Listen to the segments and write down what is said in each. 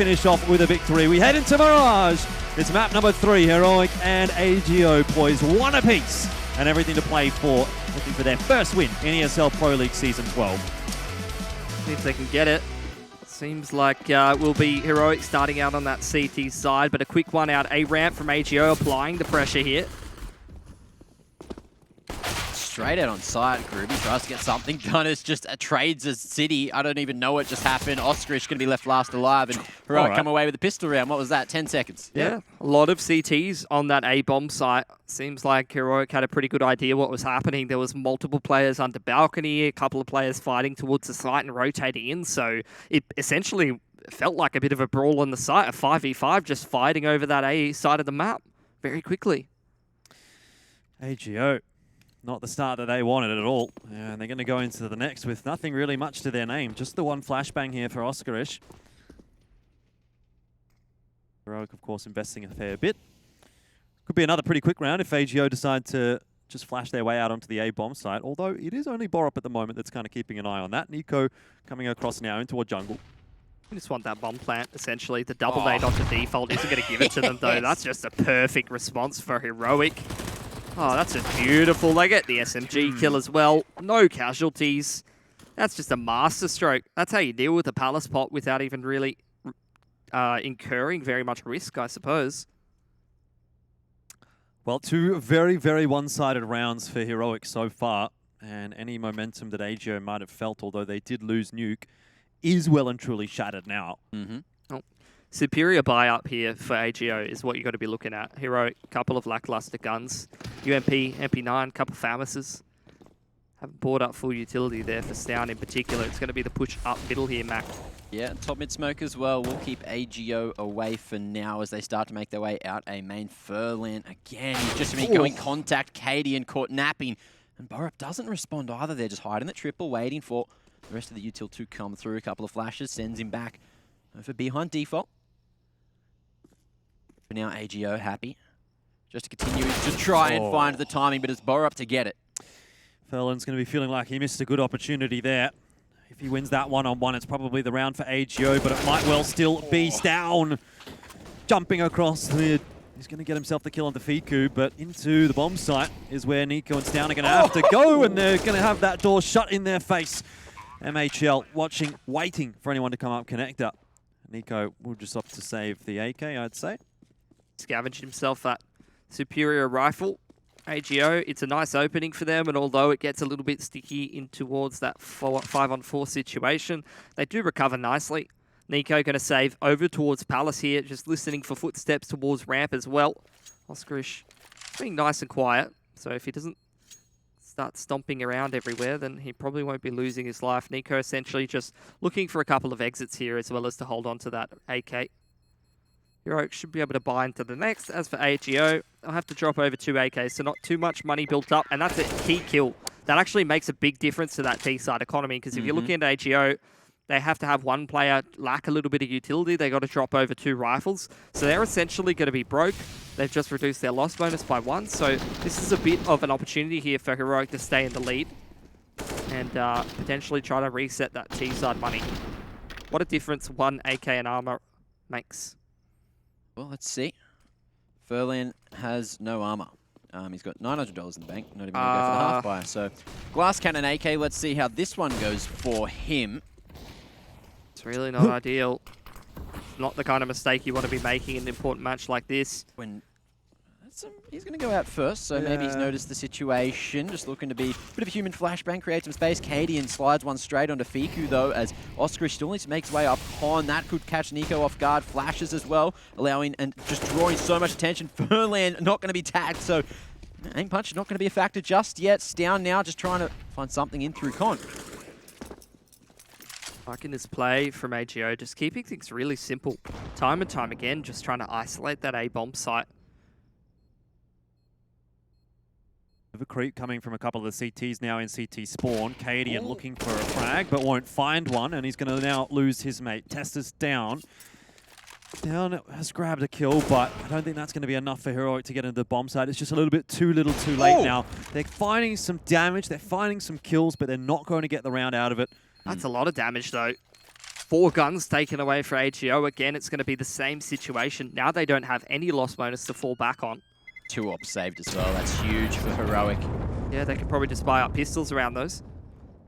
finish off with a victory. We head into Mirage. It's map number 3. Heroic and AGO poised one apiece and everything to play for, looking for their first win in ESL Pro League Season 12. See if they can get it. Seems like we'll be Heroic starting out on that CT side, but a quick one out. A ramp from AGO applying the pressure here. Straight out on site, Groovy tries to get something done. It's just a trades as City. I don't even know what just happened. Oscarish going to be left last alive, and Heroic come away with a pistol round. What was that, 10 seconds? Yeah, a lot of CTs on that A-bomb site. Seems like Heroic had a pretty good idea what was happening. There was multiple players under balcony, a couple of players fighting towards the site and rotating in, so it essentially felt like a bit of a brawl on the site, a 5v5 just fighting over that A side of the map very quickly. AGO. Not the start that they wanted at all. And they're going to go into the next with nothing really much to their name. Just the one flashbang here for Oscarish. Heroic, of course, investing a fair bit. Could be another pretty quick round if AGO decide to just flash their way out onto the A-bomb site. Although it is only Borup at the moment that's kind of keeping an eye on that. Nico coming across now into a jungle. You just want that bomb plant, essentially. The double nade onto default isn't going to give it to them, though. That's just a perfect response for Heroic. Oh, that's a beautiful. They get the SMG kill as well. No casualties. That's just a master stroke. That's how you deal with a Palace pot without even really incurring very much risk, I suppose. Well, two very, very one-sided rounds for Heroic so far. And any momentum that AGO might have felt, although they did lose Nuke, is well and truly shattered now. Superior buy up here for AGO is what you got to be looking at. Heroic, couple of lackluster guns. UMP, MP9, couple Famises. Haven't bought up full utility there for Stown in particular. It's going to be the push up middle here, Mac. Yeah, top mid smoke as well. We'll keep AGO away for now as they start to make their way out a main Furlan. Again, he's just been going contact. Cadian caught napping. And Borup doesn't respond either. They're just hiding the triple, waiting for the rest of the util to come through. A couple of flashes, sends him back over behind default. But now AGO happy. Just to continue to try and find the timing, but it's Borup to get it. Furlan's going to be feeling like he missed a good opportunity there. If he wins that one-on-one, it's probably the round for AGO, but it might well still be Stown. Jumping across the... He's going to get himself the kill on the Fiku, but into the bomb site is where Nico and Stown are going to have to go, and they're going to have that door shut in their face. MHL watching, waiting for anyone to come up connector. Nico will just opt to save the AK, I'd say. Scavenged himself that superior rifle. AGO, it's a nice opening for them, and although it gets a little bit sticky in towards that 5-on-4 situation, they do recover nicely. Nico going to save over towards Palace here, just listening for footsteps towards ramp as well. Oscarish being nice and quiet, so if he doesn't start stomping around everywhere, then he probably won't be losing his life. Nico essentially just looking for a couple of exits here as well as to hold on to that AK. Heroic should be able to buy into the next. As for AGO, they'll have to drop over 2 AKs, so not too much money built up, and that's a key kill. That actually makes a big difference to that T-side economy, because if you're looking at AGO, they have to have one player lack a little bit of utility. They got to drop over 2 rifles, so they're essentially going to be broke. They've just reduced their loss bonus by 1, so this is a bit of an opportunity here for Heroic to stay in the lead and potentially try to reset that T-side money. What a difference 1 AK and armor makes. Well, let's see. Furlan has no armor. He's got $900 in the bank. Not even going to go for the half buy. So, glass cannon AK. Let's see how this one goes for him. It's really not ideal. It's not the kind of mistake you want to be making in an important match like this. When he's going to go out first, so maybe he's noticed the situation. Just looking to be a bit of a human flashbang, create some space. Cadian slides one straight onto Fiku, though, as Oscarish still needs to make his way up on. That could catch Nico off guard. Flashes as well, allowing and just drawing so much attention. Furlan not going to be tagged, so aim punch not going to be a factor just yet. Stown now just trying to find something in through con. Liking this play from AGO, just keeping things really simple. Time and time again, just trying to isolate that A-bomb site. A creep coming from a couple of the CTs now in CT spawn. Cadian looking for a frag, but won't find one, and he's going to now lose his mate. Tester's down. Down has grabbed a kill, but I don't think that's going to be enough for Heroic to get into the bomb site. It's just a little bit too little too late now. They're finding some damage, they're finding some kills, but they're not going to get the round out of it. That's a lot of damage, though. 4 guns taken away for AGO. Again, it's going to be the same situation. Now they don't have any loss bonus to fall back on. 2 ops saved as well. That's huge for Heroic. Yeah, they could probably just buy up pistols around those.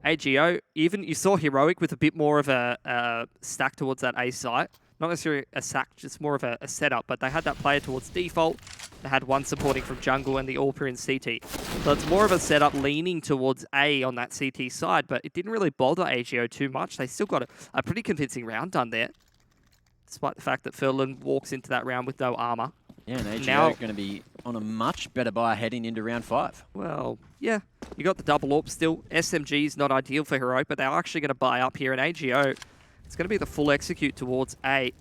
AGO, even you saw Heroic with a bit more of a stack towards that A site. Not necessarily a sack, just more of a setup, but they had that player towards default. They had one supporting from jungle and the AWPer in CT. So it's more of a setup leaning towards A on that CT side, but it didn't really bother AGO too much. They still got a pretty convincing round done there, despite the fact that Furlan walks into that round with no armor. Yeah, and AGO going to be on a much better buy heading into round 5. Well, yeah, you got the double AWP still. SMG is not ideal for Heroic, but they're actually going to buy up here, and AGO, it's going to be the full execute towards A.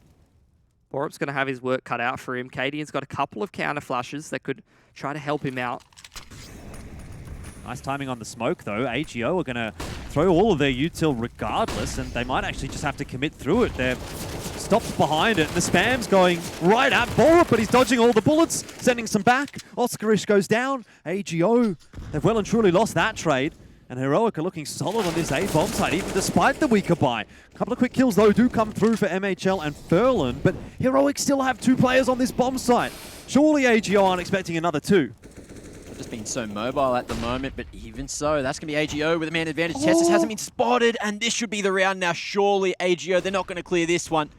Borup's going to have his work cut out for him. Cadian's got a couple of counter flashes that could try to help him out. Nice timing on the smoke, though. AGO are going to throw all of their util regardless, and they might actually just have to commit through it. They're stopped behind it. The spam's going right at Borup, but he's dodging all the bullets, sending some back. Oscarish goes down. AGO, they've well and truly lost that trade. And Heroic are looking solid on this A bomb side, even despite the weaker buy. A couple of quick kills, though, do come through for MHL and Furlan, but Heroic still have 2 players on this bomb site. Surely AGO aren't expecting another 2. Just been so mobile at the moment, but even so, that's going to be AGO with a man advantage. Tessus hasn't been spotted, and this should be the round now. Surely AGO, they're not going to clear this one.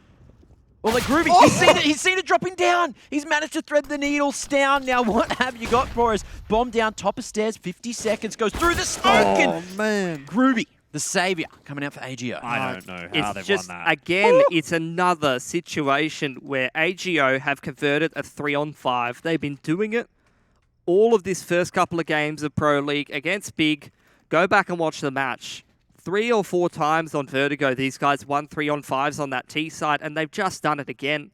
Well, like Groovy, he's seen it dropping down. He's managed to thread the needles down. Now, what have you got for us? Bomb down, top of stairs, 50 seconds, goes through the smoke. Oh, man. Groovy, the savior, coming out for AGO. I don't know how they've won that. Again, it's another situation where AGO have converted a 3-on-5. They've been doing it all of this first couple of games of Pro League against Big. Go back and watch the match. 3 or 4 times on Vertigo, these guys won 3-on-5s on that T side, and they've just done it again.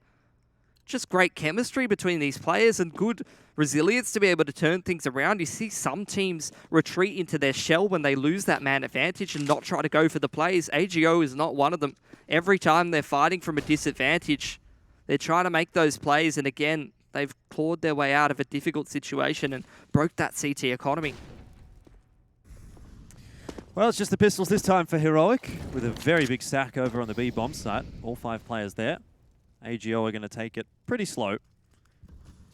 Just great chemistry between these players and good resilience to be able to turn things around. You see some teams retreat into their shell when they lose that man advantage and not try to go for the plays. AGO is not one of them. Every time they're fighting from a disadvantage, they're trying to make those plays, and again, they've clawed their way out of a difficult situation and broke that CT economy. Well, it's just the pistols this time for Heroic, with a very big stack over on the B bomb site. All 5 players there. AGO are going to take it pretty slow.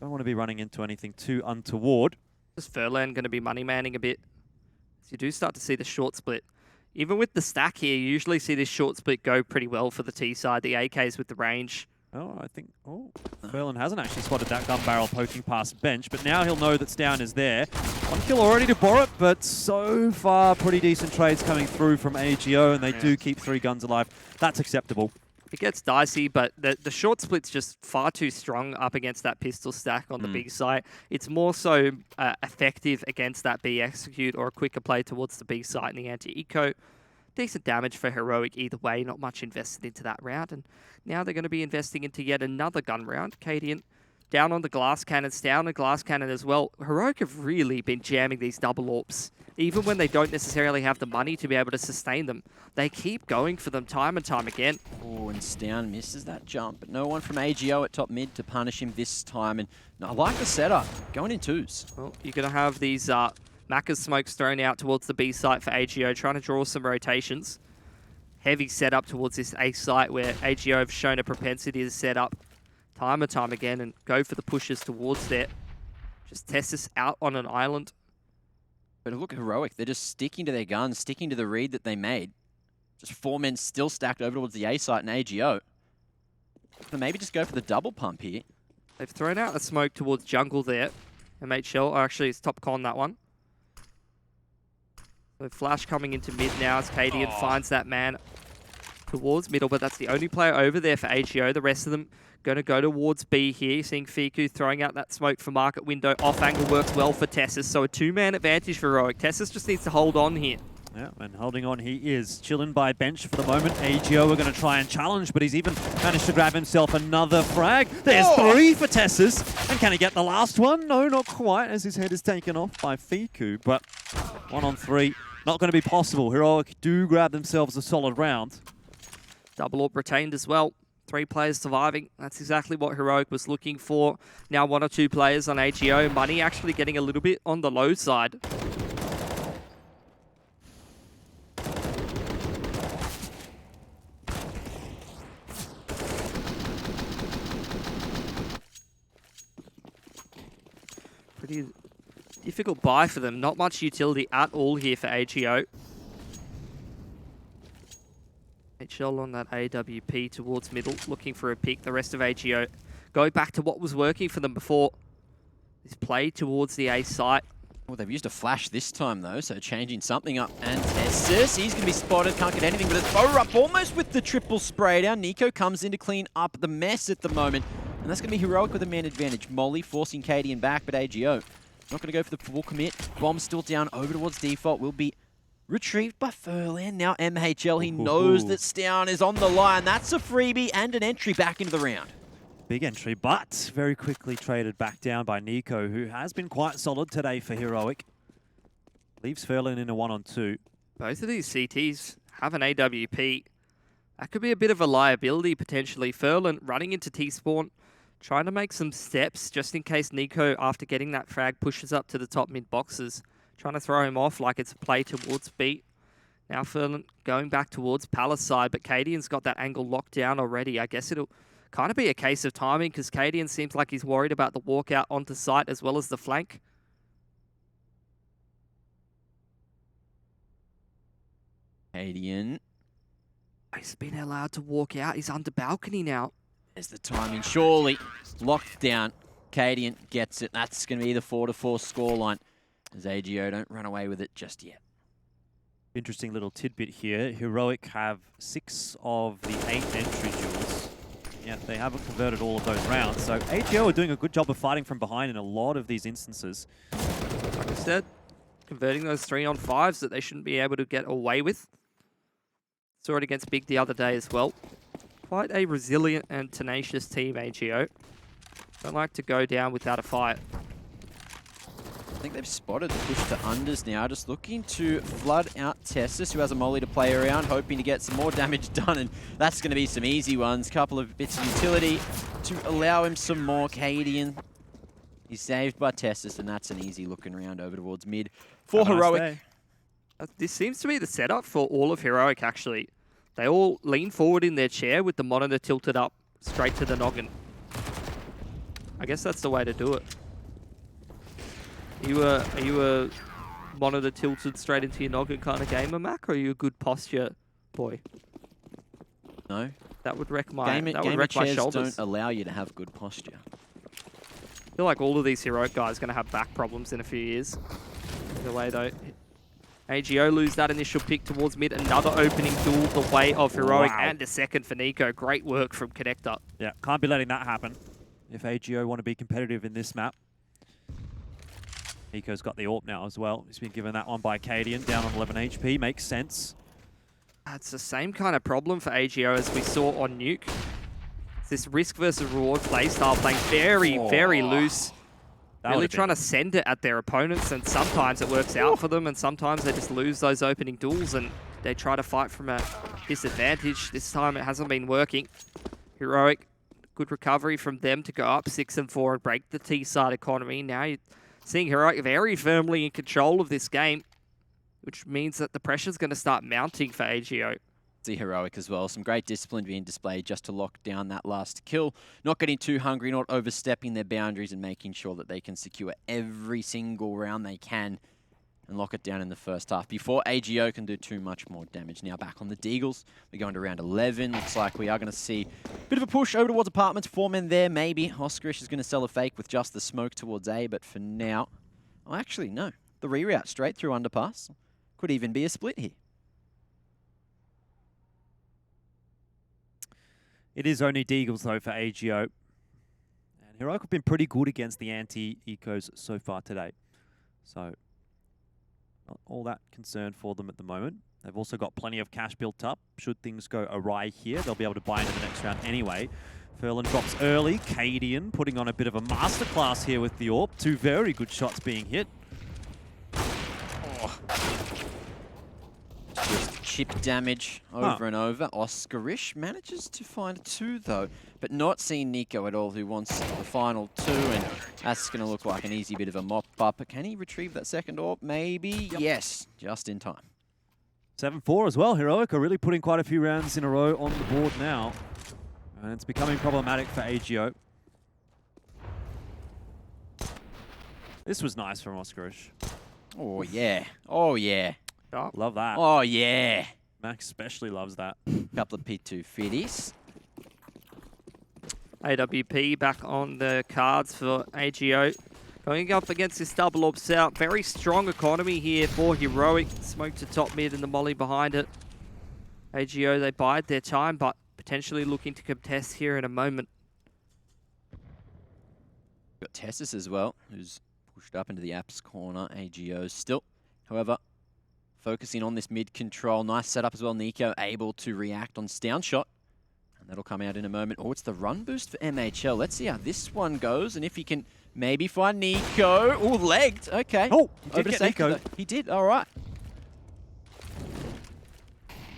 Don't want to be running into anything too untoward. Just Furlan going to be money manning a bit. So you do start to see the short split. Even with the stack here, you usually see this short split go pretty well for the T side. The AKs with the range. Oh, I think... Oh, Furlan hasn't actually spotted that gun barrel poking past bench, but now he'll know that Stown is there. 1 kill already to Borup, but so far pretty decent trades coming through from AGO, and they do keep 3 guns alive. That's acceptable. It gets dicey, but the short split's just far too strong up against that pistol stack on the big site. It's more so effective against that B execute or a quicker play towards the B site and the anti-eco. Decent damage for Heroic either way, not much invested into that round. And now they're going to be investing into yet another gun round. Cadian down on the glass cannons, down the glass cannon as well. Heroic have really been jamming these double AWPs. Even when they don't necessarily have the money to be able to sustain them, they keep going for them time and time again. Oh, and Stown misses that jump, but no one from AGO at top mid to punish him this time. And I like the setup, going in 2s. Well, you're going to have these... Macca's smokes thrown out towards the B site for AGO, trying to draw some rotations. Heavy setup towards this A site where AGO have shown a propensity to set up time and time again and go for the pushes towards there. Just Tessus out on an island. But look at Heroic, they're just sticking to their guns, sticking to the read that they made. Just 4 men still stacked over towards the A site and AGO. So maybe just go for the double pump here. They've thrown out a smoke towards jungle there. MHL, or actually it's top con that one. So Flash coming into mid now as Cadian finds that man towards middle, but that's the only player over there for AGO. The rest of them going to go towards B here. Seeing Fiku throwing out that smoke for market window. Off angle works well for Tessus, so a 2-man advantage for Heroic. Tessus just needs to hold on here. Yeah, and holding on he is. Chilling by bench for the moment. AGO are going to try and challenge, but he's even managed to grab himself another frag. There's 3 for Tessus. And can he get the last one? No, not quite, as his head is taken off by Fiku. But 1 on 3, not going to be possible. Heroic do grab themselves a solid round. Double AWP retained as well. 3 players surviving. That's exactly what Heroic was looking for. Now 1 or 2 players on AGO. Money actually getting a little bit on the low side. Pretty difficult buy for them. Not much utility at all here for AGO. HL on that AWP towards middle, looking for a pick. The rest of AGO going back to what was working for them before. This play towards the A site. Well, they've used a flash this time, though, so changing something up. And Tessus, he's going to be spotted, can't get anything, but it's Bower up almost with the triple spray down. Nico comes in to clean up the mess at the moment. And that's going to be Heroic with a man advantage. Molly forcing Cadian back, but AGO not going to go for the full commit. Bomb still down over towards default. Will be retrieved by Furlan. Now MHL, he knows that Stown is on the line. That's a freebie and an entry back into the round. Big entry, but very quickly traded back down by Nico, who has been quite solid today for Heroic. Leaves Furlan in a 1-on-2. Both of these CTs have an AWP. That could be a bit of a liability, potentially. Furlan running into T-spawn, trying to make some steps, just in case Nico, after getting that frag, pushes up to the top mid boxes. Trying to throw him off like it's a play towards beat. Now Furlan going back towards Palace side, but Cadian's got that angle locked down already. I guess it'll kind of be a case of timing, because Cadian seems like he's worried about the walkout onto site as well as the flank. Cadian. He's been allowed to walk out. He's under balcony now. There's the timing. Surely locked down. Cadian gets it. That's going to be the 4-4 scoreline, as AGO don't run away with it just yet. Interesting little tidbit here. Heroic have 6 of the 8 entry duels. Yeah, they haven't converted all of those rounds. So AGO are doing a good job of fighting from behind in a lot of these instances. Like I said, converting those 3-on-5s that they shouldn't be able to get away with. Saw it against Big the other day as well. Quite a resilient and tenacious team, AGO. Don't like to go down without a fight. I think they've spotted the push to unders now, just looking to flood out Tessus, who has a molly to play around, hoping to get some more damage done, and that's going to be some easy ones. Couple of bits of utility to allow him some more. Cadian, he's saved by Tessus, and that's an easy looking round over towards mid for Heroic. This seems to be the setup for all of Heroic, actually. They all lean forward in their chair with the monitor tilted up straight to the noggin. I guess that's the way to do it. Are you a monitor tilted straight into your noggin kind of gamer, Mac, or are you a good posture boy? No. That would wreck my gamer chairs shoulders. don't allow you to have good posture. I feel like all of these Heroic guys are going to have back problems in a few years. Either way, though. AGO lose that initial pick towards mid. Another opening duel the way of Heroic, and a second for Nico. Great work from Connector. Yeah, can't be letting that happen if AGO want to be competitive in this map. Nico's got the AWP now as well. He's been given that one by Cadian, down on 11 HP. Makes sense. It's the same kind of problem for AGO as we saw on Nuke. It's this risk versus reward playstyle, playing very loose. Really trying to send it at their opponents, and sometimes it works out for them, and sometimes they just lose those opening duels and they try to fight from a disadvantage. This time it hasn't been working. Heroic, good recovery from them to go up 6-4 and break the T-side economy. Now you're seeing Heroic very firmly in control of this game, which means that the pressure's going to start mounting for AGO. See Heroic as well. Some great discipline being displayed just to lock down that last kill. Not getting too hungry, not overstepping their boundaries, and making sure that they can secure every single round they can and lock it down in the first half before AGO can do too much more damage. Now back on the Deagles. We're going to round 11. Looks like we are going to see a bit of a push over towards apartments. 4 men there, maybe. Oscarish is going to sell a fake with just the smoke towards A, but for now... Oh, actually, no. The reroute straight through underpass. Could even be a split here. It is only Deagles, though, for AGO. And Heroic have been pretty good against the anti-ecos so far today. So, not all that concerned for them at the moment. They've also got plenty of cash built up. Should things go awry here, they'll be able to buy into the next round anyway. Furlan drops early. Cadian putting on a bit of a masterclass here with the AWP. 2 very good shots being hit. Oh. Just chip damage over and over. Oscarish manages to find 2 though, but not seeing Nico at all, who wants the final 2, and that's going to look like an easy bit of a mop-up. Can he retrieve that second AWP? Maybe. Yep. Yes, just in time. 7-4 as well. Heroic are really putting quite a few rounds in a row on the board now. And it's becoming problematic for AGO. This was nice from Oscarish. Oh, yeah. Oh, yeah. Oh, Love that. Oh, yeah. Max especially loves that. Couple of P2 fitties. AWP back on the cards for AGO. Going up against this double ops out. Very strong economy here for Heroic. Smoke to top mid and the molly behind it. AGO, they bide their time, but potentially looking to contest here in a moment. Got Tessus as well, who's pushed up into the apps corner. AGO still, however, focusing on this mid control. Nice setup as well. Nico able to react on down shot. And that'll come out in a moment. Oh, it's the run boost for MHL. Let's see how this one goes and if he can maybe find Nico. Oh, legged. Okay. Oh, he Over did to get safety, Nico. though. He did. All right.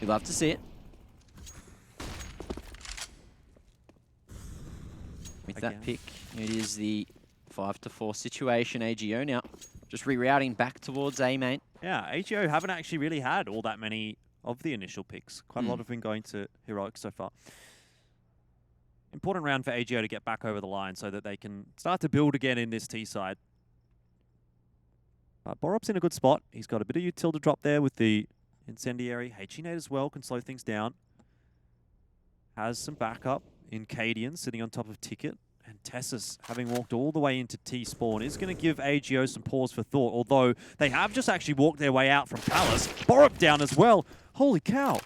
We'd love to see it. With that pick, it is the 5-4 situation. AGO now just rerouting back towards A main. Yeah, AGO haven't actually really had all that many of the initial picks. Quite a lot have been going to Heroic so far. Important round for AGO to get back over the line so that they can start to build again in this T side. Borop's in a good spot. He's got a bit of util to drop there with the incendiary. HE-Nate as well can slow things down. Has some backup in Cadian sitting on top of Ticket. And Tessus, having walked all the way into T-spawn, is going to give AGO some pause for thought, although they have just actually walked their way out from Palace. Borop down as well. Holy cow.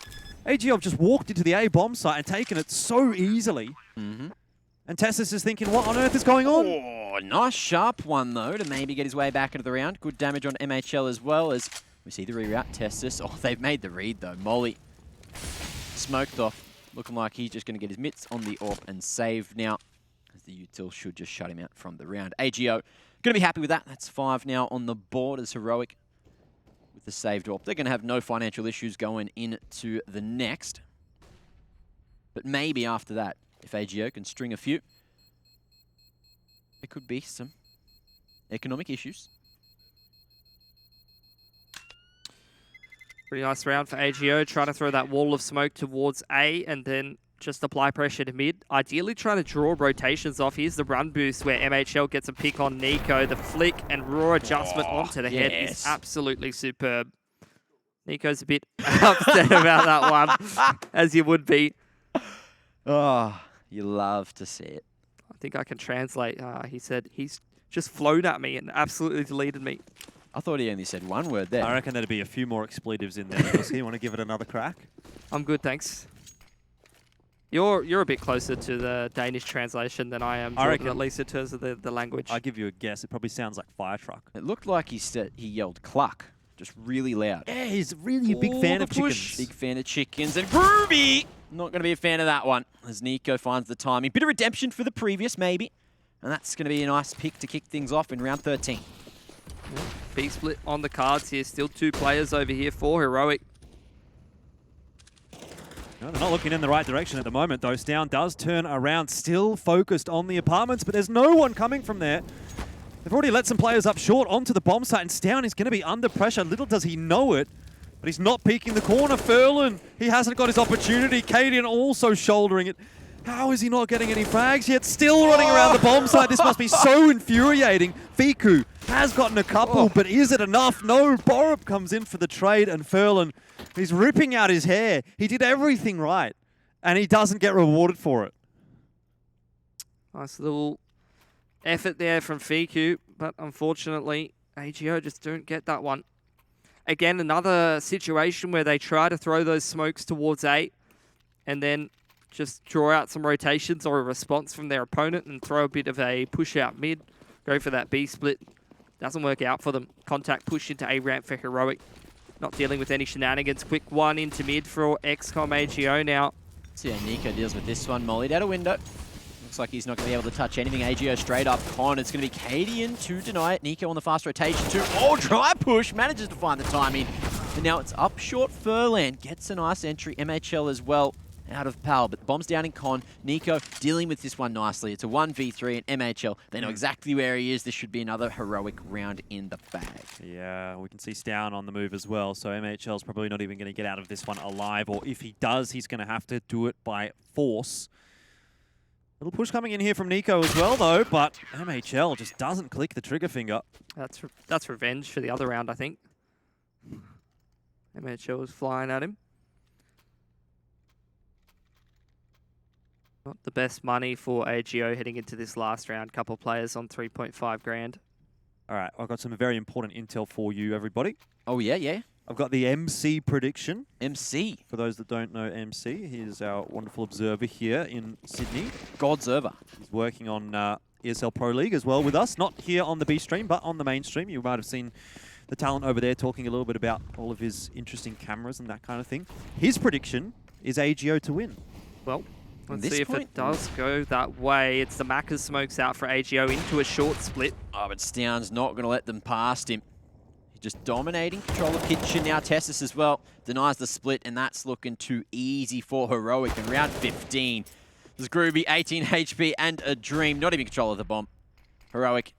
AGO have just walked into the A bomb site and taken it so easily. And Tessus is thinking, what on earth is going on? Oh, nice sharp one, though, to maybe get his way back into the round. Good damage on MHL as well as we see the reroute. Tessus. Oh, they've made the read, though. Molly smoked off. Looking like he's just going to get his mitts on the AWP and save now. As the util should just shut him out from the round. AGO going to be happy with that. That's 5 now on the board as Heroic with the saved AWP. They're going to have no financial issues going into the next. But maybe after that, if AGO can string a few, there could be some economic issues. Pretty nice round for AGO, trying to throw that wall of smoke towards A and then just apply pressure to mid. Ideally trying to draw rotations off. Here's the run boost where MHL gets a pick on Nico. The flick and raw adjustment onto the head is absolutely superb. Nico's a bit upset about that one, as you would be. Oh, you love to see it. I think I can translate. He said, he's just flown at me and absolutely deleted me. I thought he only said one word there. I reckon there'd be a few more expletives in there. You want to give it another crack? I'm good, thanks. You're a bit closer to the Danish translation than I am, Jordan, at least in terms of the language. I'll give you a guess. It probably sounds like fire truck. It looked like he yelled cluck, just really loud. Yeah, he's really a big fan of chickens. Big fan of chickens and groovy. Not going to be a fan of that one as Nico finds the timing. Bit of redemption for the previous, maybe. And that's going to be a nice pick to kick things off in round 13. B-split on the cards here. Still 2 players over here for Heroic. No, they're not looking in the right direction at the moment, though. Stown does turn around, still focused on the apartments, but there's no one coming from there. They've already let some players up short onto the bomb site, and Stown is going to be under pressure. Little does he know it, but he's not peeking the corner. Furlan, he hasn't got his opportunity. Cadian also shouldering it. How is he not getting any frags yet? Still running around the bomb site. This must be so infuriating. Fiku has gotten a couple, but is it enough? No, Borup comes in for the trade, and Furlan, he's ripping out his hair. He did everything right, and he doesn't get rewarded for it. Nice little effort there from Fiku, but unfortunately, AGO just don't get that one. Again, another situation where they try to throw those smokes towards A, and then just draw out some rotations or a response from their opponent and throw a bit of a push out mid. Go for that B split. Doesn't work out for them. Contact push into A ramp for Heroic. Not dealing with any shenanigans. Quick one into mid for x-kom AGO now. See how Nico deals with this one. Mollied out a window. Looks like he's not going to be able to touch anything. AGO straight up con. It's going to be Cadian to deny it. Nico on the fast rotation too. Oh, dry push. Manages to find the timing. And now it's up short. Furlan gets a nice entry. MHL as well. Out of PAL, but bombs down in con. Nico dealing with this one nicely. It's a 1v3 and MHL. They know exactly where he is. This should be another Heroic round in the bag. Yeah, we can see Stown on the move as well, so MHL's probably not even going to get out of this one alive, or if he does, he's going to have to do it by force. Little push coming in here from Nico as well, though, but MHL just doesn't click the trigger finger. That's revenge for the other round, I think. MHL was flying at him. Not the best money for AGO heading into this last round. Couple of players on 3.5 grand. All right, I've got some very important intel for you, everybody. Oh, yeah. I've got the MC prediction. MC. For those that don't know MC, he's our wonderful observer here in Sydney. Godserver. He's working on ESL Pro League as well with us. Not here on the B stream, but on the main stream. You might have seen the talent over there talking a little bit about all of his interesting cameras and that kind of thing. His prediction is AGO to win. Well, let's see if it does go that way. It's the Macca's smokes out for AGO into a short split. Oh, but Stown's not going to let them past him. He's just dominating control of Kitchen. Now Tessus as well denies the split, and that's looking too easy for Heroic in round 15. There's Groovy, 18 HP, and a Dream. Not even control of the bomb. Heroic,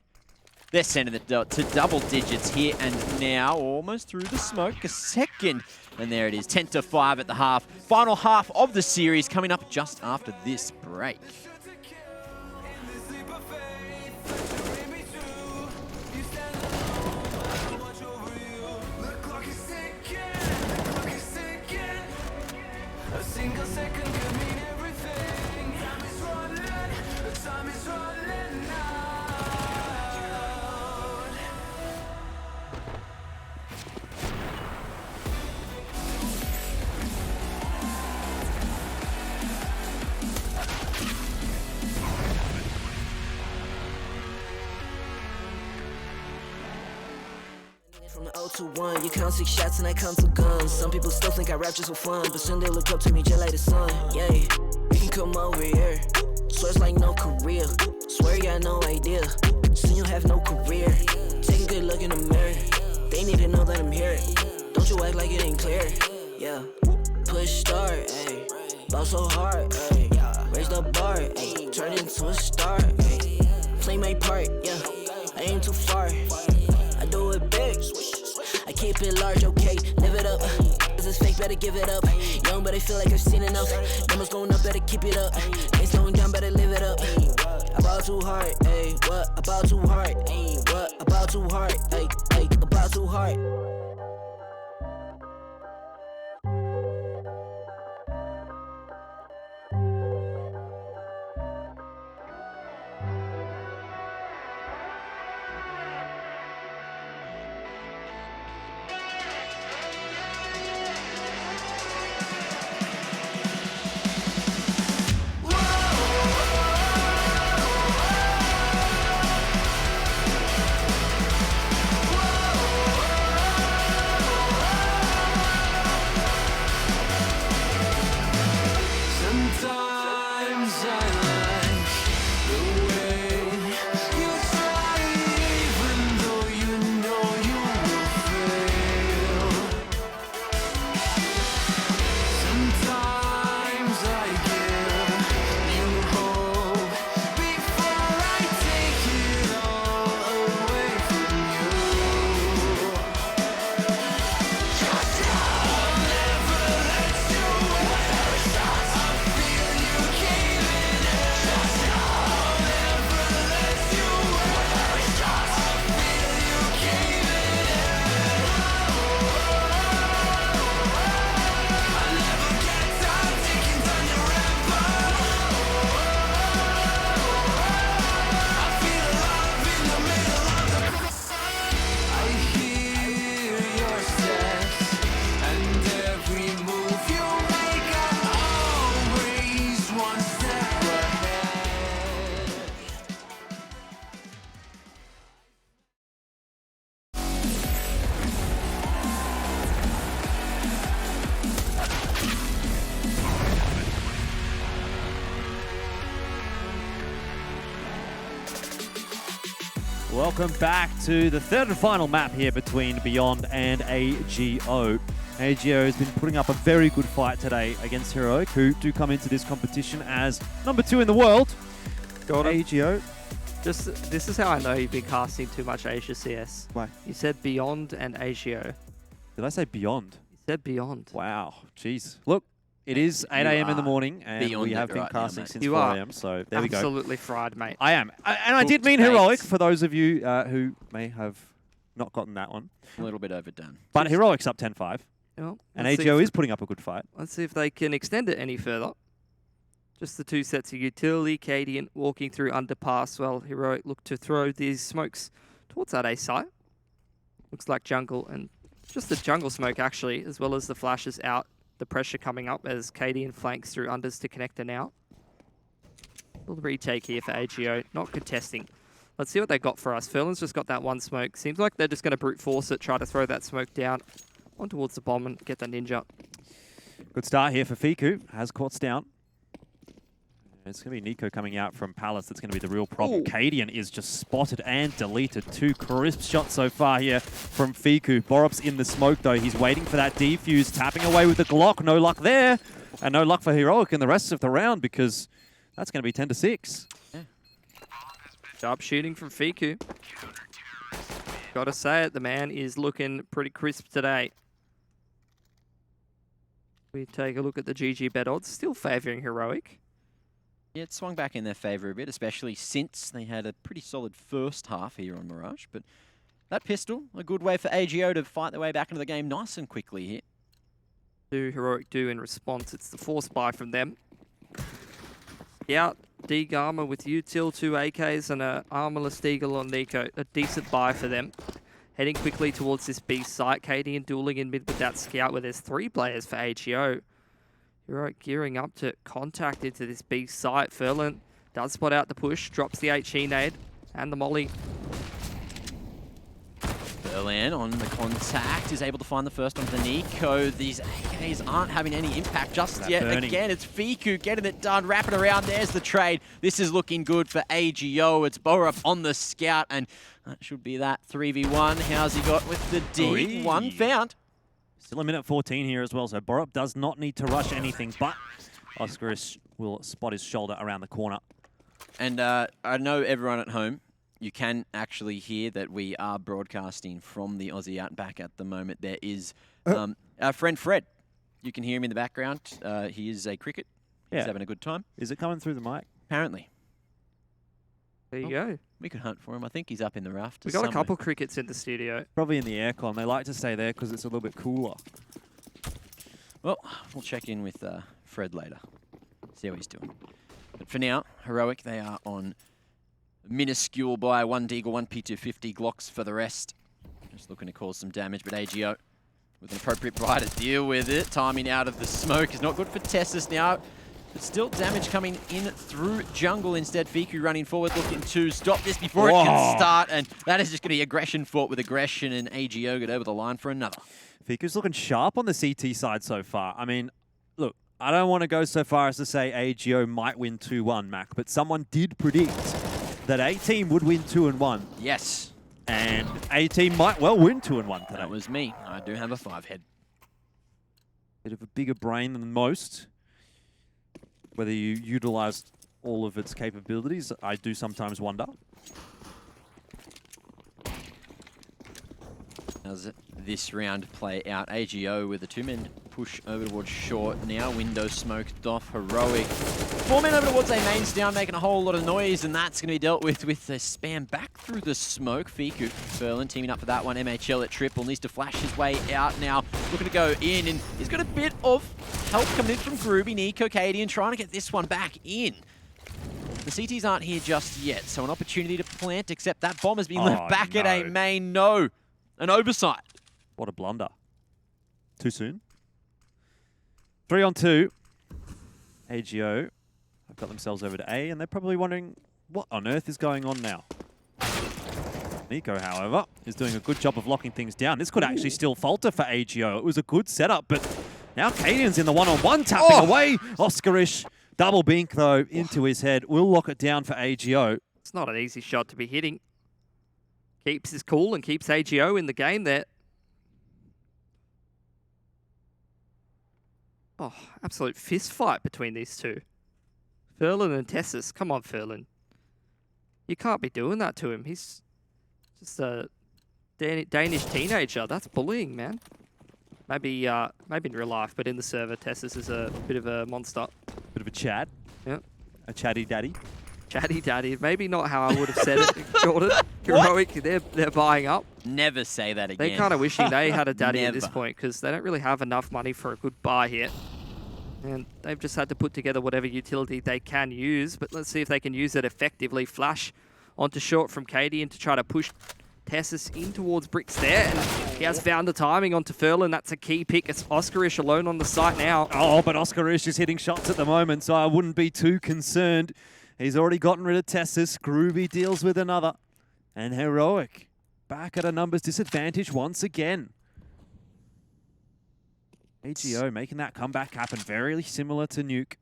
they're sending it to double digits here and now. Almost through the smoke. A second. And there it is, 10-5 at the half. Final half of the series coming up just after this break. From the 0 to 1, you count 6 shots and I count 2 guns. Some people still think I rap just for fun, but soon they look up to me just like the sun. Yeah, you can come over here. Swear it's like no career. Swear you got no idea. Soon you'll have no career. Take a good look in the mirror. They need to know that I'm here. Don't you act like it ain't clear. Yeah, push start, ayy. Ball so hard, ayy. Raise the bar, ayy. Turn into a star, ayy. Play my part, yeah. I ain't too far. I do it big. I keep it large, okay, live it up. This is fake, better give it up. Young, but I feel like I've seen enough. Numbers going up, better keep it up. Ain't slowing down, better live it up. About too hard, ayy, what? About too hard, ayy, what? About too hard, ayy, about too hard. Welcome back to the third and final map here between Beyond and AGO. AGO has been putting up a very good fight today against Heroic, who do come into this competition as number 2 in the world. Got it. AGO. This is how I know you've been casting too much Asia CS. Why? You said Beyond and AGO. Did I say Beyond? You said Beyond. Wow. Jeez. Look, It is 8 a.m. in the morning, and beyond we it have been right now, casting mate. since You 4 are a.m., so there we go. Absolutely fried, mate. I am. And I did Cooked mean heroic baked. for those of you who may have not gotten that one. A little bit overdone. But heroic's up 10-5, Well, and let's see AGO if- is putting up a good fight. Let's see if they can extend it any further. Just the two sets of utility. Cadian walking through underpass while Heroic look to throw these smokes towards that A site. Looks like jungle, and just the jungle smoke actually, as well as the flashes out. The pressure coming up as Cadian flanks through unders to connect it now. Little retake here for AGO, not contesting. Let's see what they got for us. Furlan's just got that one smoke. Seems like they're just going to brute force it, try to throw that smoke down on towards the bomb and get that ninja. Good start here for Fiku. Has Quartz down. It's going to be Nico coming out from Palace. That's going to be the real problem. Cadian is just spotted and deleted. 2 crisp shots so far here from Fiku. Borup's in the smoke, though. He's waiting for that defuse, tapping away with the Glock. No luck there. And no luck for Heroic in the rest of the round, because that's going to be 10-6. Sharp shooting from Fiku. Gotta say it, the man is looking pretty crisp today. We take a look at the GG bet odds, still favouring Heroic. Yeah, it swung back in their favour a bit, especially since they had a pretty solid first half here on Mirage. But that pistol, a good way for AGO to fight their way back into the game nice and quickly here. Do Heroic do in response? It's the force buy from them. Out, D-Garma with util, 2 AKs and a armorless Deagle on Nico. A decent buy for them. Heading quickly towards this B site. Cadian dueling in mid with that scout where there's 3 players for AGO. Heroic gearing up to contact into this B site. Furlan does spot out the push, drops the HE nade and the molly. Furlan on the contact is able to find the first onto the Nico. These AKs aren't having any impact just yet. burning. Again, it's Fiku getting it done, wrapping around. There's the trade. This is looking good for AGO. It's Borup on the scout, and that should be that 3v1. How's he got with the D? Oi. One found. Still a minute 14 here as well, so Borup does not need to rush anything, but Oscar will spot his shoulder around the corner. And I know everyone at home, you can actually hear that we are broadcasting from the Aussie Outback at the moment. There is our friend Fred. You can hear him in the background. He is a cricket. He's having a good time. Is it coming through the mic? Apparently. There you go. We could hunt for him. I think he's up in the rafters. We got a somewhere. couple crickets in the studio. Probably in the aircon. They like to stay there because it's a little bit cooler. Well, we'll check in with Fred later. See how he's doing. But for now, Heroic, they are on minuscule by 1 Deagle, 1 P250 Glocks for the rest. Just looking to cause some damage, but AGO with an appropriate buy to deal with it. Timing out of the smoke is not good for Tessus now. But still damage coming in through jungle instead. Fiku running forward, looking to stop this before it can start. And that is just going to be aggression fought with aggression, and AGO get over the line for another. Fiku's looking sharp on the CT side so far. I mean, look, I don't want to go so far as to say AGO might win 2-1, Mac, but someone did predict that A-Team would win 2-1. Yes. And A-Team might well win 2-1 today. That was me. I do have a 5-head. Bit of a bigger brain than most. Whether you utilize all of its capabilities, I do sometimes wonder. How's this round play out? AGO with a 2-man push over towards short. Now window smoked off. Heroic. 4-man over towards A mains down, making a whole lot of noise, and that's going to be dealt with a spam back through the smoke. Fiku, Furlan teaming up for that one. MHL at triple, needs to flash his way out now. Looking to go in, and he's got a bit of help coming in from Groovy. Nico, Cadian trying to get this one back in. The CTs aren't here just yet, so an opportunity to plant, except that bomb has been left back at A main. No. An oversight. What a blunder. Too soon. 3-on-2. AGO have got themselves over to A, and they're probably wondering what on earth is going on now. Nico, however, is doing a good job of locking things down. This could actually still falter for AGO. It was a good setup, but now Cadian's in the one-on-one, tapping away. Oscarish, double bink, though, into his head. Will lock it down for AGO. It's not an easy shot to be hitting. Keeps his cool and keeps AGO in the game there. Oh, absolute fist fight between these two. Furlan and Tessus. Come on, Furlan. You can't be doing that to him. He's just a Danish teenager. That's bullying, man. Maybe maybe in real life, but in the server, Tessus is a bit of a monster. Bit of a Chad. Yeah. A chatty daddy. Chatty daddy. Maybe not how I would have said it, Jordan. Heroic, they're buying up. Never say that again. They're kind of wishing they had a daddy at this Never. point because they don't really have enough money for a good buy here. And they've just had to put together whatever utility they can use. But let's see if they can use it effectively. Flash onto short from Katie and to try to push Tessus in towards Bricks there. And he has found the timing onto Furlan. That's a key pick. It's Oscarish alone on the site now. Oh, but Oscarish is hitting shots at the moment, so I wouldn't be too concerned. He's already gotten rid of Tessus. Groovy deals with another. And Heroic back at a numbers disadvantage once again. AGO making that comeback happen, very similar to Nuke.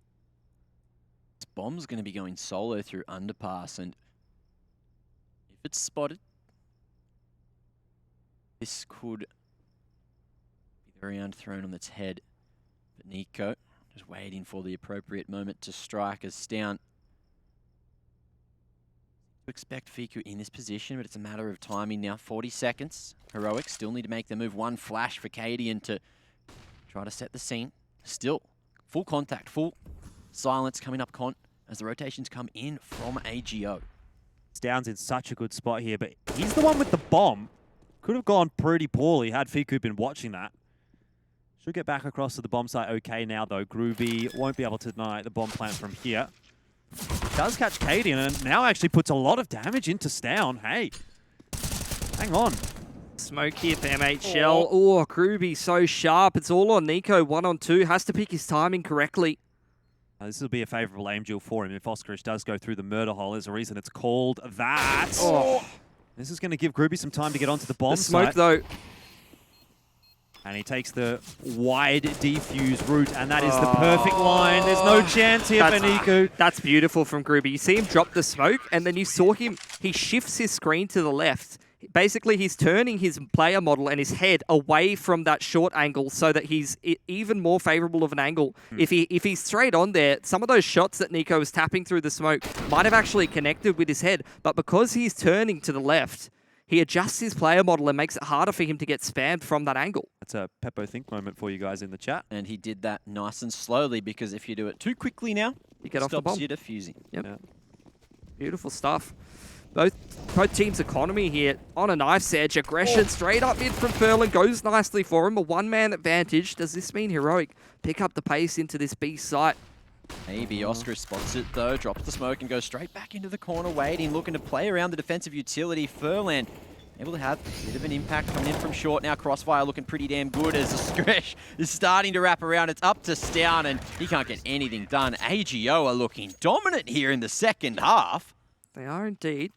This bomb's going to be going solo through underpass, and if it's spotted, this could be the round thrown on its head. But Nico just waiting for the appropriate moment to strike as down. Expect Fiku in this position, but it's a matter of timing now. 40 seconds. Heroic still need to make the move. One flash for Cadian to try to set the scene. Still full contact, full silence coming up as the rotations come in from AGO. Down's in such a good spot here, but he's the one with the bomb. Could have gone pretty poorly had Fiku been watching that. Should get back across to the bomb site okay now, though. Groovy won't be able to deny the bomb plant from here. Does catch Cadian and now actually puts a lot of damage into Stown. Hey, hang on. Smoke here for MHL. Oh, Groovy so sharp. It's all on Nico. 1-on-2. Has to pick his timing correctly. This will be a favourable aim duel for him if Oscarish does go through the murder hole. There's a reason it's called that. Oh. This is going to give Groovy some time to get onto the bomb The smoke, site. though. And he takes the wide defuse route, and that is the perfect line. There's no chance here for Niku. That's beautiful from Groovy. You see him drop the smoke, and then you saw him, he shifts his screen to the left. Basically, he's turning his player model and his head away from that short angle so that he's even more favorable of an angle. If he's straight on there, some of those shots that Nico was tapping through the smoke might have actually connected with his head, but because he's turning to the left, he adjusts his player model and makes it harder for him to get spammed from that angle. That's a Peppo Think moment for you guys in the chat. And he did that nice and slowly, because if you do it too quickly now, You get off the bomb. stops you defusing. Yep. Yeah. Beautiful stuff. Both teams' economy here on a knife's edge. Aggression straight up mid from Furlan goes nicely for him. A one-man advantage. Does this mean Heroic pick up the pace into this B site? Maybe Oscar spots it though, drops the smoke and goes straight back into the corner, waiting, looking to play around the defensive utility. Furlan able to have a bit of an impact coming in from short now. Crossfire looking pretty damn good as the stretch is starting to wrap around. It's up to Stown and he can't get anything done. AGO are looking dominant here in the second half. They are indeed,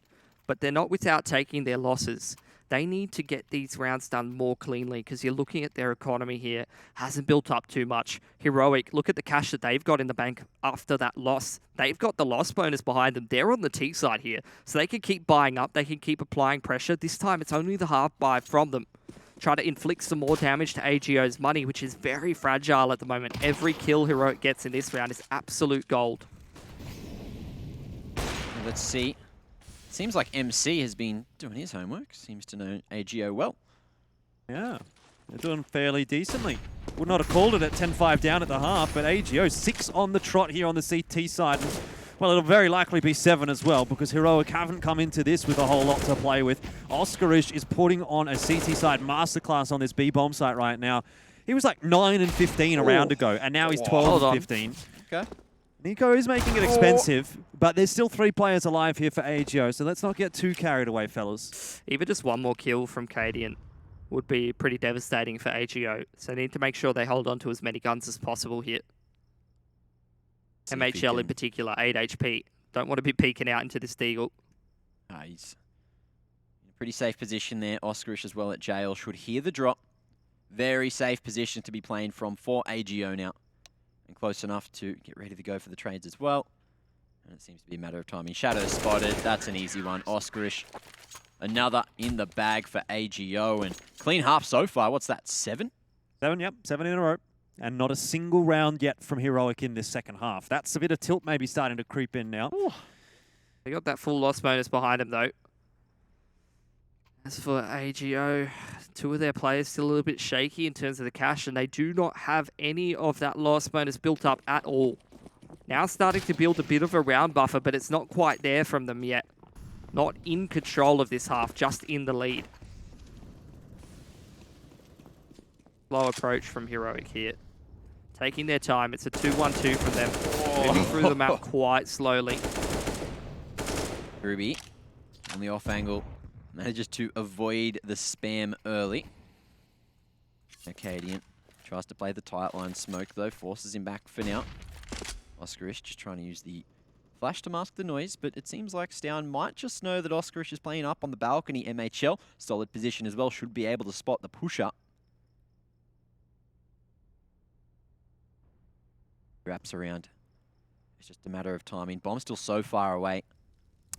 but they're not without taking their losses. They need to get these rounds done more cleanly because you're looking at their economy here. Hasn't built up too much. Heroic, look at the cash that they've got in the bank after that loss. They've got the loss bonus behind them. They're on the T side here, so they can keep buying up. They can keep applying pressure. This time, it's only the half buy from them. Try to inflict some more damage to AGO's money, which is very fragile at the moment. Every kill Heroic gets in this round is absolute gold. Let's see. Seems like MC has been doing his homework. Seems to know AGO well. Yeah, they're doing fairly decently. Would not have called it at 10-5 down at the half, but AGO 6 on the trot here on the CT side. Well, it'll very likely be 7 as well, because Heroic haven't come into this with a whole lot to play with. Oscarish is putting on a CT side masterclass on this B-bomb site right now. He was like 9 and 15 a round ago, and now he's 12 and 15. Okay. Nico is making it expensive, but there's still 3 players alive here for AGO, so let's not get too carried away, fellas. Even just one more kill from Cadian would be pretty devastating for AGO. So they need to make sure they hold on to as many guns as possible here. MHL in particular, 8 HP. Don't want to be peeking out into this deagle. He's in a pretty safe position there. Oscarish as well at jail. Should hear the drop. Very safe position to be playing from for AGO now. And close enough to get ready to go for the trades as well. And it seems to be a matter of timing. Shadow spotted. That's an easy one. Oscarish, another in the bag for AGO. And clean half so far. What's that, 7? 7, yep, 7 in a row. And not a single round yet from Heroic in this second half. That's a bit of tilt maybe starting to creep in now. They got that full loss bonus behind them, though. As for AGO, two of their players still a little bit shaky in terms of the cash, and they do not have any of that loss bonus built up at all. Now starting to build a bit of a round buffer, but it's not quite there from them yet. Not in control of this half, just in the lead. Slow approach from Heroic here. Taking their time. It's a 2-1-2 from them. Moving through the map quite slowly. Ruby on the off angle manages to avoid the spam early. Acadian tries to play the tight line smoke though, forces him back for now. Oscarish just trying to use the flash to mask the noise, but it seems like Stown might just know that Oscarish is playing up on the balcony. MHL, solid position as well, should be able to spot the push-up. Wraps around. It's just a matter of timing. Bomb's still so far away.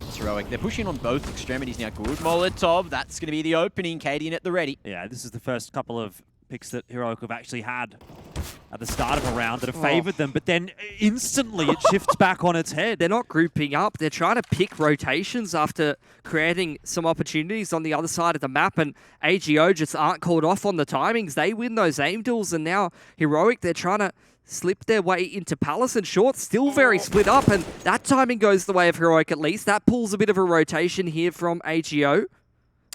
It's Heroic. They're pushing on both extremities now. Good Molotov. That's going to be the opening. Cadian at the ready. Yeah, this is the first couple of picks that Heroic have actually had at the start of a round that have favoured them, but then instantly it shifts back on its head. They're not grouping up. They're trying to pick rotations after creating some opportunities on the other side of the map, and AGO just aren't called off on the timings. They win those aim duels, and now Heroic, they're trying to slip their way into Palace, and Short still very split up, and that timing goes the way of Heroic at least. That pulls a bit of a rotation here from AGO.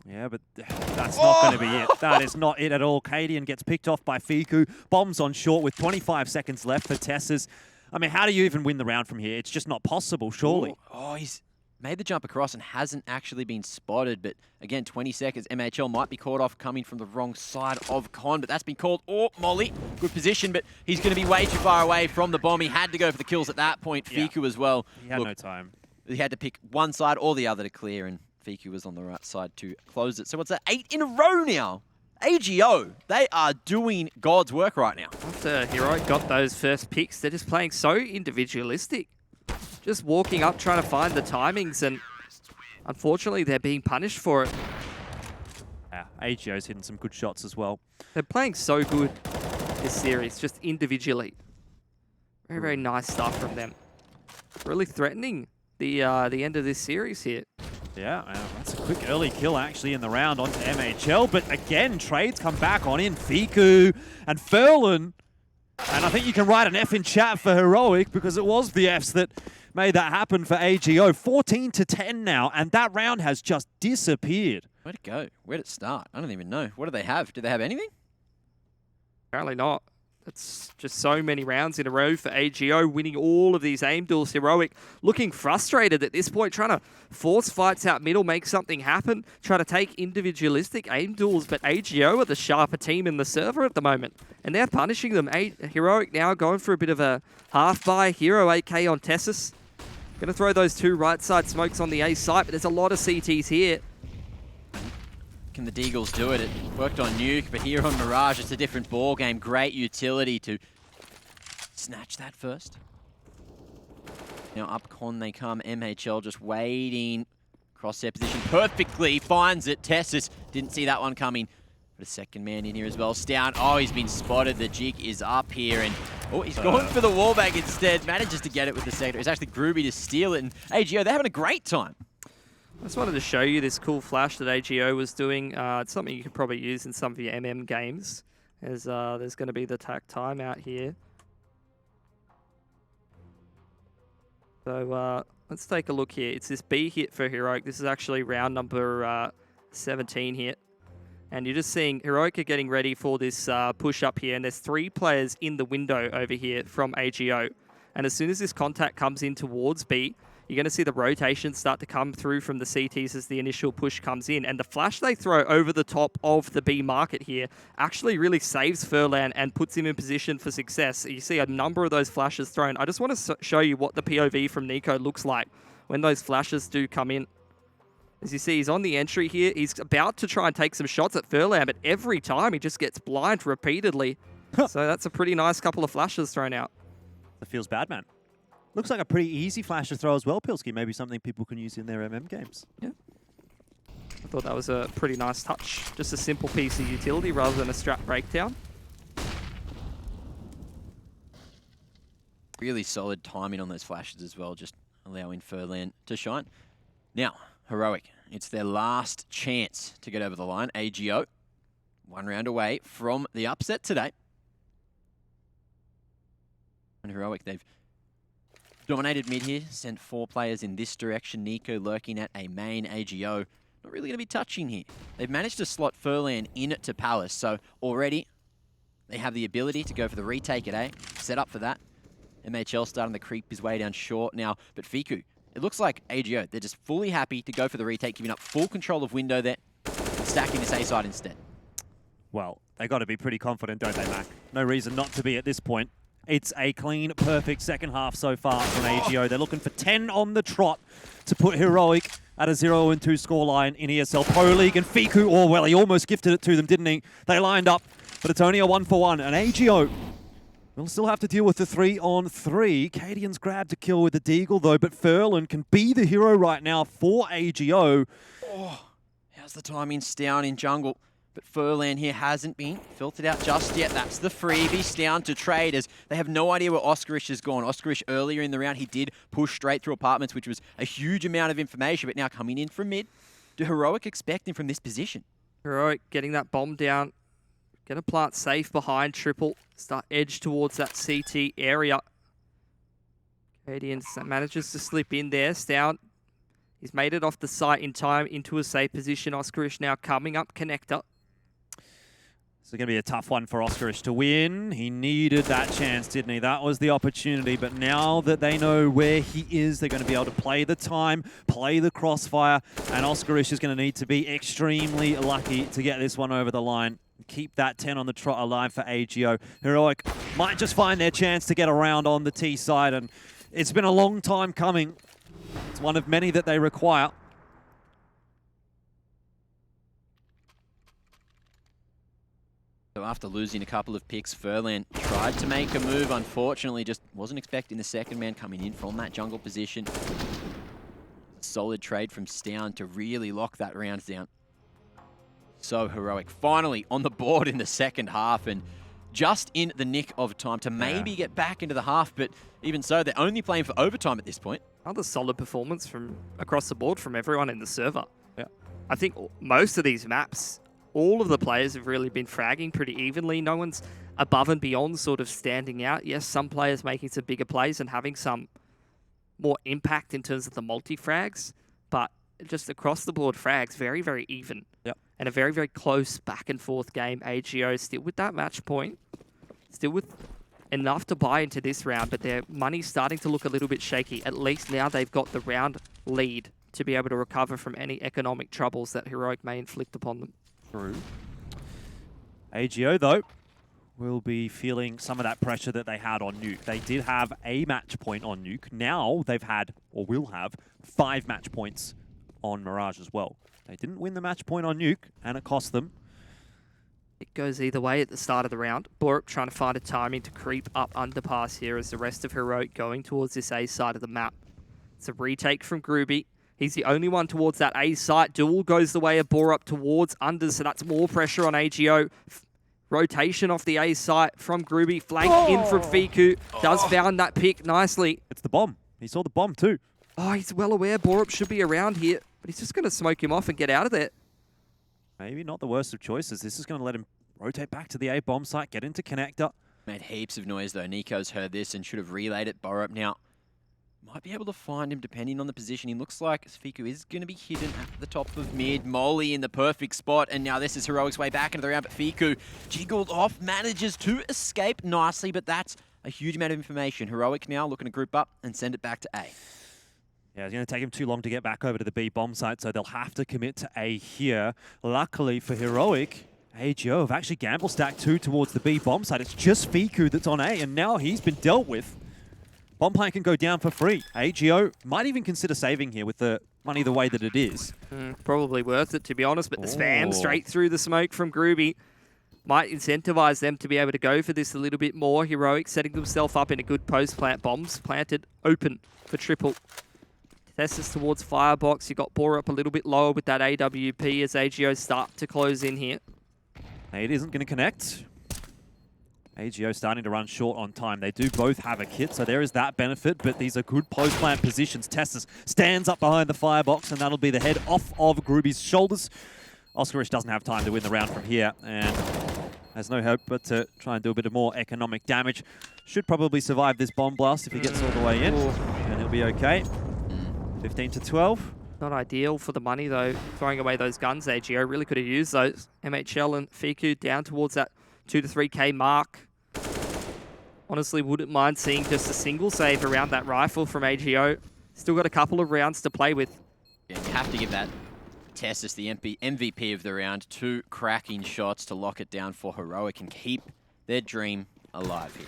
Yeah, but that's not going to be it. That is not it at all. Cadian gets picked off by Fiku. Bombs on Short with 25 seconds left for Tessers. I mean, how do you even win the round from here? It's just not possible, surely. Oh, he's made the jump across and hasn't actually been spotted. But again, 20 seconds. MHL might be caught off coming from the wrong side of Con, but that's been called. Oh, Molly. Good position, but he's going to be way too far away from the bomb. He had to go for the kills at that point. Yeah. Fiku as well. He had no time. He had to pick one side or the other to clear, and Fiku was on the right side to close it. So what's that? 8 in a row now. AGO, they are doing God's work right now. After Heroic got those first picks, they're just playing so individualistic. Just walking up, trying to find the timings, and unfortunately, they're being punished for it. Yeah, AGO's hitting some good shots as well. They're playing so good this series, just individually. Very, very nice stuff from them. Really threatening the end of this series here. Yeah, that's a quick early kill actually in the round onto MHL, but again, trades come back on in Fiku and Furlan. And I think you can write an F in chat for Heroic because it was the Fs that made that happen for AGO. 14-10 now, and that round has just disappeared. Where'd it go? Where'd it start? I don't even know. What do they have? Do they have anything? Apparently not. It's just so many rounds in a row for AGO, winning all of these aim duels. Heroic looking frustrated at this point, trying to force fights out middle, make something happen, trying to take individualistic aim duels, but AGO are the sharper team in the server at the moment, and they're punishing them. Heroic now going for a bit of a half-buy. Hero 8k on Tessus. Going to throw those two right-side smokes on the A site, but there's a lot of CTs here. Can the Deagles do it? It worked on Nuke, but here on Mirage, it's a different ball game. Great utility to snatch that first. Now up Con they come. MHL just waiting. Crosshair position perfectly. Finds it. Tessus didn't see that one coming. But a second man in here as well. Stown. Oh, he's been spotted. The jig is up here. And oh, he's going for the wallbang instead. Manages to get it with the sector. It's actually Groovy to steal it. And AGO, they're having a great time. I just wanted to show you this cool flash that AGO was doing. It's something you could probably use in some of your MM games. As there's going to be the tack timeout here. So let's take a look here. It's this B hit for Heroic. This is actually round number 17 here. And you're just seeing Heroic are getting ready for this push up here. And there's 3 players in the window over here from AGO. And as soon as this contact comes in towards B, you're going to see the rotation start to come through from the CTs as the initial push comes in. And the flash they throw over the top of the B market here actually really saves Furlan and puts him in position for success. You see a number of those flashes thrown. I just want to show you what the POV from Nico looks like when those flashes do come in. As you see, he's on the entry here. He's about to try and take some shots at Furlan, but every time he just gets blind repeatedly. So that's a pretty nice couple of flashes thrown out. That feels bad, man. Looks like a pretty easy flash to throw as well, Pilski. Maybe something people can use in their MM games. Yeah. I thought that was a pretty nice touch. Just a simple piece of utility rather than a strat breakdown. Really solid timing on those flashes as well, just allowing Furlan to shine. Now, Heroic It's their last chance to get over the line. AGO, 1 round away from the upset today. And Heroic, they've dominated mid here, sent 4 players in this direction. Nico lurking at a main. AGO not really going to be touching here. They've managed to slot Furlan in to Palace, so already they have the ability to go for the retake at A. Set up for that. MHL starting to creep his way down short now, but Fiku, it looks like AGO, they're just fully happy to go for the retake, giving up full control of window there, stacking this A side instead. Well, they got to be pretty confident, don't they, Mac? No reason not to be at this point. It's a clean, perfect second half so far from AGO. They're looking for 10 on the trot to put Heroic at a 0-2 scoreline in ESL Pro League. And Fiku, oh, well, he almost gifted it to them, didn't he? They lined up, but it's only a 1-for-1. And AGO will still have to deal with the 3-on-3. Cadian's grabbed a kill with the Deagle, though, but Furlan can be the hero right now for AGO. Oh, how's the timing down in jungle? But Furlan here hasn't been filtered out just yet. That's the freebie down to trade as they have no idea where Oscarish has gone. Oscarish earlier in the round, he did push straight through apartments, which was a huge amount of information, but now coming in from mid. Do Heroic expect him from this position? Heroic getting that bomb down. Gonna plant safe behind triple. Start edge towards that CT area. Cadian manages to slip in there. Stout, he's made it off the site in time into a safe position. Oscarish now coming up connector. It's going to be a tough one for Oscarish to win. He needed that chance, didn't he? That was the opportunity. But now that they know where he is, they're going to be able to play the time, play the crossfire, and Oscarish is going to need to be extremely lucky to get this one over the line. Keep that 10 on the trot alive for AGO. Heroic might just find their chance to get around on the T side, and it's been a long time coming. It's one of many that they require. So after losing a couple of picks, Furlan tried to make a move. Unfortunately, just wasn't expecting the second man coming in from that jungle position. Solid trade from Stown to really lock that round down. So Heroic finally on the board in the second half and just in the nick of time to maybe get back into the half, but even so, they're only playing for overtime at this point. Another solid performance from across the board from everyone in the server. Yeah. I think most of these maps, all of the players have really been fragging pretty evenly. No one's above and beyond sort of standing out. Yes, some players making some bigger plays and having some more impact in terms of the multi-frags, but just across the board frags, very, very even. Yep. And a very, very close back and forth game. AGO still with that match point, still with enough to buy into this round, but their money's starting to look a little bit shaky. At least now they've got the round lead to be able to recover from any economic troubles that Heroic may inflict upon them. True. AGO, though, will be feeling some of that pressure that they had on Nuke. They did have a match point on Nuke. Now they've had, or will have, 5 match points on Mirage as well. They didn't win the match point on Nuke, and it cost them. It goes either way at the start of the round. Borup trying to find a timing to creep up underpass here as the rest of Heroic going towards this A side of the map. It's a retake from Groovy. He's the only one towards that A site. Duel goes the way of Borup towards under, so that's more pressure on AGO. Rotation off the A site from Groovy. Flank in from Fiku. Does found that pick nicely. It's the bomb. He saw the bomb too. Oh, he's well aware Borup should be around here, but he's just going to smoke him off and get out of there. Maybe not the worst of choices. This is going to let him rotate back to the A bomb site, get into connector. Made heaps of noise though. Nico's heard this and should have relayed it. Borup now might be able to find him depending on the position. He looks like Fiku is going to be hidden at the top of mid. Molly in the perfect spot, and now this is Heroic's way back into the round, but Fiku jiggled off, manages to escape nicely, but that's a huge amount of information. Heroic now looking to group up and send it back to A. Yeah, it's going to take him too long to get back over to the B bomb site, so they'll have to commit to A here. Luckily for Heroic, AGO have actually gamble stacked 2 towards the B bomb site. It's just Fiku that's on A, and now he's been dealt with. Bomb plant can go down for free. AGO might even consider saving here with the money the way that it is. Probably worth it, to be honest, but the spam straight through the smoke from Groovy might incentivize them to be able to go for this a little bit more. Heroic setting themselves up in a good post-plant. Bombs planted open for triple. Tessus towards Firebox. You got Borup a little bit lower with that AWP as AGO start to close in here. Nade isn't going to connect. AGO starting to run short on time. They do both have a kit, so there is that benefit, but these are good post-plant positions. Tessus stands up behind the firebox, and that'll be the head off of Gruby's shoulders. Oscarish doesn't have time to win the round from here, and has no hope but to try and do a bit of more economic damage. Should probably survive this bomb blast if he gets all the way in, and he'll be okay. 15 to 12. Not ideal for the money, though. Throwing away those guns, AGO really could have used those. MHL and Fiku down towards that 2 to 3k mark. Honestly, wouldn't mind seeing just a single save around that rifle from AGO. Still got a couple of rounds to play with. Yeah, you have to give that Tessus the MVP of the round. 2 cracking shots to lock it down for Heroic and keep their dream alive here.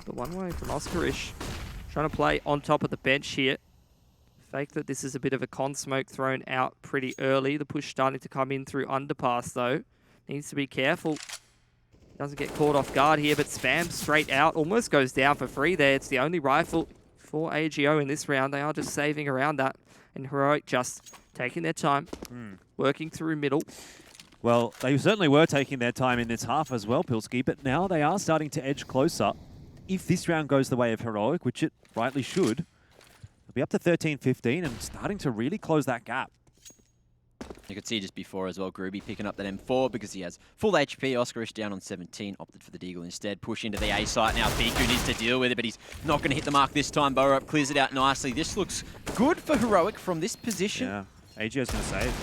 The one way from Oscarish. Trying to play on top of the bench here. Fake that this is a bit of a con smoke thrown out pretty early. The push starting to come in through underpass though. Needs to be careful. Doesn't get caught off guard here, but spams straight out. Almost goes down for free there. It's the only rifle for AGO in this round. They are just saving around that. And Heroic just taking their time. Working through middle. Well, they certainly were taking their time in this half as well, Pilski, but now they are starting to edge closer. If this round goes the way of Heroic, which it rightly should, they'll be up to 13-15 and starting to really close that gap. You could see just before as well, Gruby picking up that M4 because he has full HP. Oscarish down on 17, opted for the Deagle instead. Push into the A site now. Fiku needs to deal with it, but he's not going to hit the mark this time. Borup clears it out nicely. This looks good for Heroic from this position. Yeah, AGO's going to save.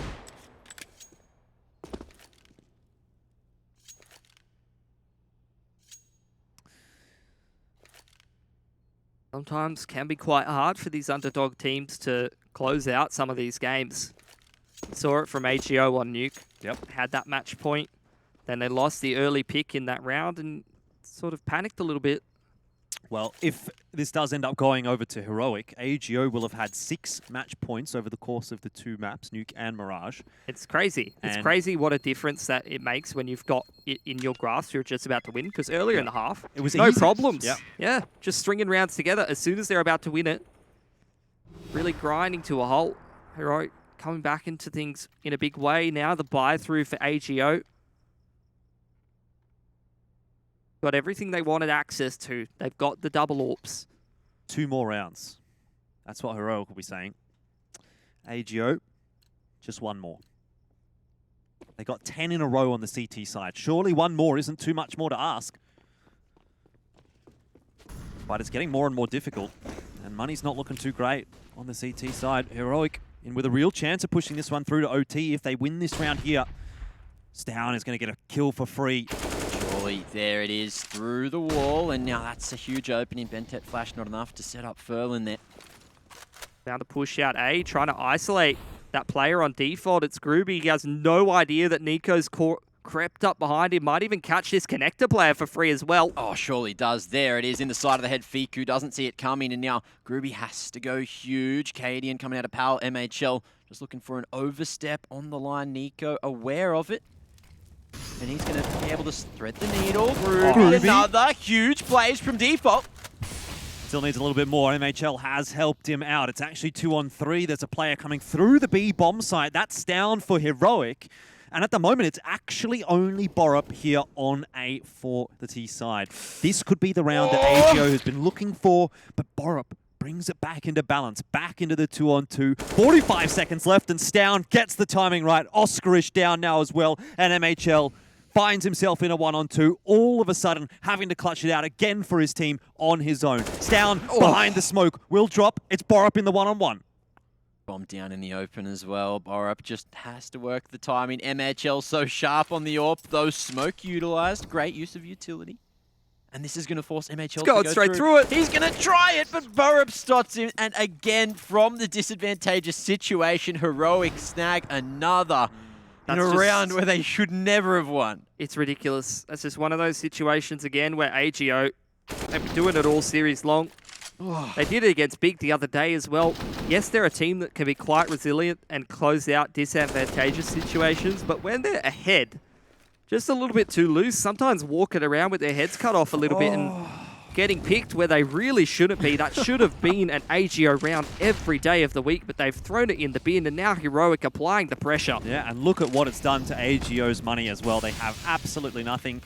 Sometimes can be quite hard for these underdog teams to close out some of these games. Saw it from AGO on Nuke. Yep. Had that match point. Then they lost the early pick in that round and sort of panicked a little bit. Well, if this does end up going over to Heroic, AGO will have had 6 match points over the course of the 2 maps, Nuke and Mirage. It's crazy. It's crazy what a difference that it makes when you've got it in your grasp. You're just about to win, because earlier in the half, it was no easy. problems. Yep. Yeah, just stringing rounds together as soon as they're about to win it. Really grinding to a halt. Heroic coming back into things in a big way now. The buy-through for AGO. Got everything they wanted access to. They've got the double AWPs. 2 more rounds. That's what Heroic will be saying. AGO, just 1 more. They got 10 in a row on the CT side. Surely 1 more isn't too much more to ask. But it's getting more and more difficult. And money's not looking too great on the CT side. Heroic in with a real chance of pushing this one through to OT. If they win this round here, Stown is going to get a kill for free. There it is, through the wall, and now that's a huge opening. Bentet flash not enough to set up Furlan there. Now the push out A, trying to isolate that player on default. It's Gruby. He has no idea that Nico's crept up behind him. Might even catch this connector player for free as well. Oh, surely does. There it is, in the side of the head. Fiku doesn't see it coming, and now Gruby has to go huge. Cadian coming out of Pal. MHL just looking for an overstep on the line. Nico aware of it. And he's going to be able to thread the needle. Gruby, another huge plays from default. Still needs a little bit more. MHL has helped him out. It's actually 2-on-3. There's a player coming through the B bomb site. That's down for Heroic. And at the moment, it's actually only Borup here on A for the T side. This could be the round that AGO has been looking for, but Borup brings it back into balance, back into the 2-on-2. 45 seconds left, and Stown gets the timing right. Oscarish down now as well, and MHL finds himself in a 1-on-2, all of a sudden having to clutch it out again for his team on his own. Stown behind the smoke will drop. It's Borup in the 1-on-1. Bomb down in the open as well. Borup just has to work the timing. MHL so sharp on the AWP, though smoke utilized. Great use of utility. And this is going to force MHL to go straight through it. He's going to try it, but Borup stops him. And again, from the disadvantageous situation, Heroic snag another in a round where they should never have won. It's ridiculous. That's just one of those situations again where AGO, they've been doing it all series long. They did it against Big the other day as well. Yes, they're a team that can be quite resilient and close out disadvantageous situations, but when they're ahead, just a little bit too loose, sometimes walking around with their heads cut off a little bit and getting picked where they really shouldn't be. That should have been an AGO round every day of the week, but they've thrown it in the bin, and now Heroic applying the pressure. Yeah, and look at what it's done to AGO's money as well. They have absolutely nothing.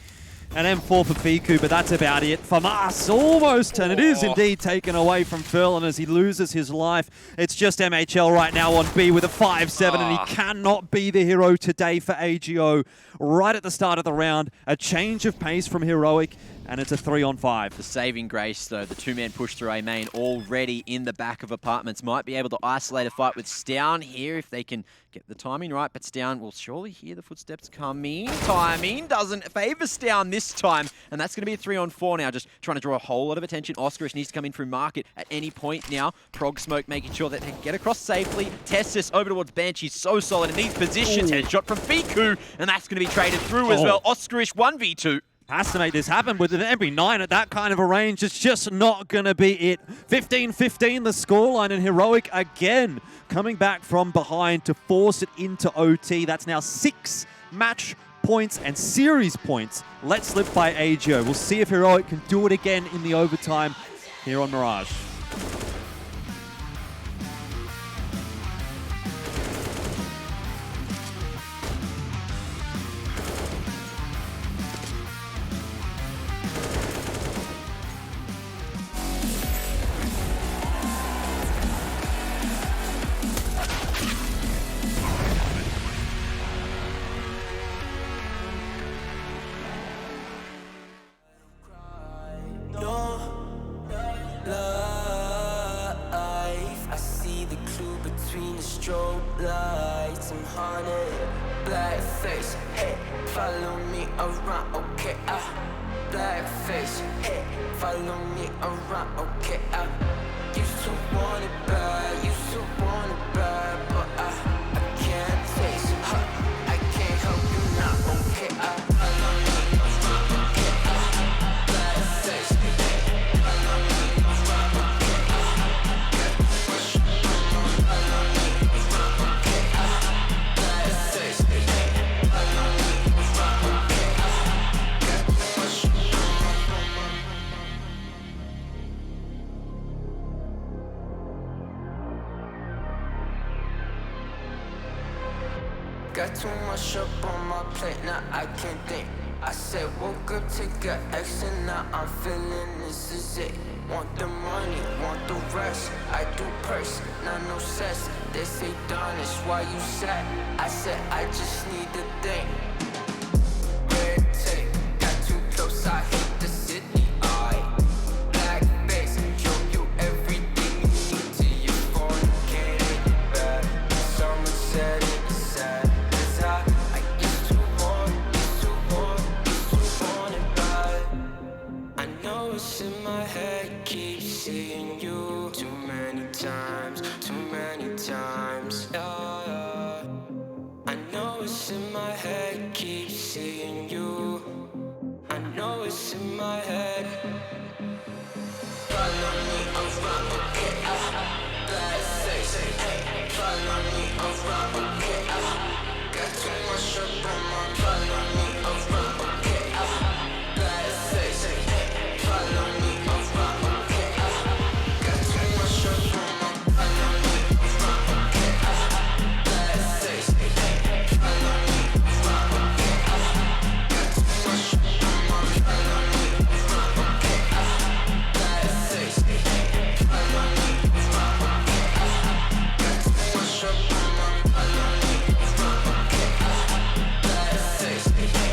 An M4 for Fiku, but that's about it. Famas almost, and it is indeed taken away from Furlan as he loses his life. It's just MHL right now on B with a 5-7, and he cannot be the hero today for AGO. Right at the start of the round, a change of pace from Heroic, and it's a 3-on-5. The saving grace, though, the two-man push through A main already in the back of apartments. Might be able to isolate a fight with Stown here if they can get the timing right, but Stown will surely hear the footsteps coming. Timing doesn't favour Stown this time, and that's going to be a 3-on-4 now, just trying to draw a whole lot of attention. Oscarish needs to come in through market at any point now. Prog Smoke making sure that they can get across safely. Testis over towards Bench, he's so solid in these positions. Headshot from Fiku, and that's going to be traded through as well. Oscarish 1v2. Has to make this happen with an MP9 at that kind of a range. It's just not going to be it. 15-15 the scoreline, and Heroic again coming back from behind to force it into OT. That's now 6 match points and series points let slip by AGO. We'll see if Heroic can do it again in the overtime here on Mirage. Strobe lights, I'm haunted. Black face, hey, follow me around, okay, black face, hey, follow me around, okay, used to want it bad, but I can't taste, I can't help you now, okay, follow me around, okay, black face, hey, follow me around, okay, got too much up on my plate, now I can't think. I said woke up, take a X, and now I'm feeling this is it. Want the money, want the rest. I do purse, not no cess. They say done is why you sad. I said I just need to think. Red tape, got too close, I hate the city. Black face, show you everything you need till you forget it back. Someone said it was sad. I used to want it bad. I know it's in my head, keep seeing you too many times. Yeah. I know it's in my head, keep seeing you. I know it's in my head. Follow me around, okay, black face, hey, follow me around, okay, got too much up on my, follow me around, okay, black face, hey, follow me around, okay, got too much up on my, follow me around, okay, black face, hey, follow me around, okay, got too much up on my, follow me around, okay, black face, hey, follow me around, okay, got too much up on my, follow me around, okay, black face, hey.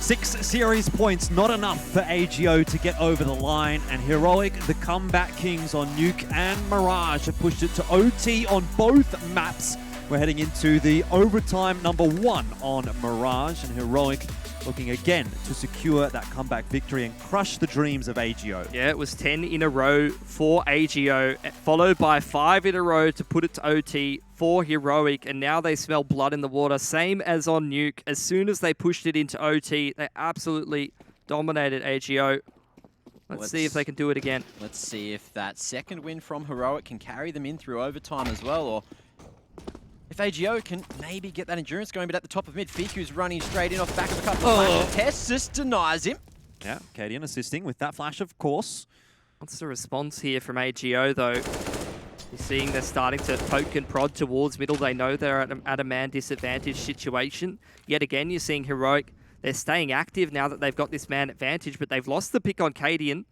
6 series points, not enough for AGO to get over the line. And Heroic, the comeback kings on Nuke and Mirage, have pushed it to OT on both maps. We're heading into the overtime #1 on Mirage, and Heroic looking again to secure that comeback victory and crush the dreams of AGO. Yeah, it was 10 in a row for AGO, followed by 5 in a row to put it to OT for Heroic, and now they smell blood in the water, same as on Nuke. As soon as they pushed it into OT, they absolutely dominated AGO. Let's see if they can do it again. Let's see if that second win from Heroic can carry them in through overtime as well, or if AGO can maybe get that endurance going. But at the top of mid, Fiku's running straight in off the back of a couple of flashes. Tessus denies him. Yeah, Cadian assisting with that flash, of course. What's the response here from AGO, though? You're seeing they're starting to poke and prod towards middle. They know they're at a man disadvantage situation. Yet again, you're seeing Heroic. They're staying active now that they've got this man advantage, but they've lost the pick on Cadian.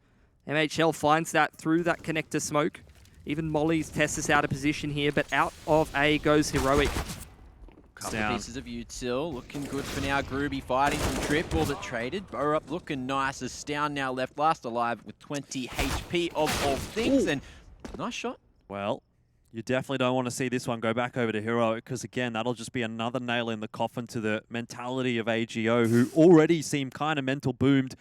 MHL finds that through that connector smoke. Even Molly's Tessus out of position here, but out of A goes Heroic. Couple of pieces of util, looking good for now. Groovy fighting from triple, but traded. Borup looking nice as Stown now left last alive with 20 HP of all things. Ooh. And nice shot. Well, you definitely don't want to see this one go back over to Heroic, because again, that'll just be another nail in the coffin to the mentality of AGO, who already seem kind of mental boomed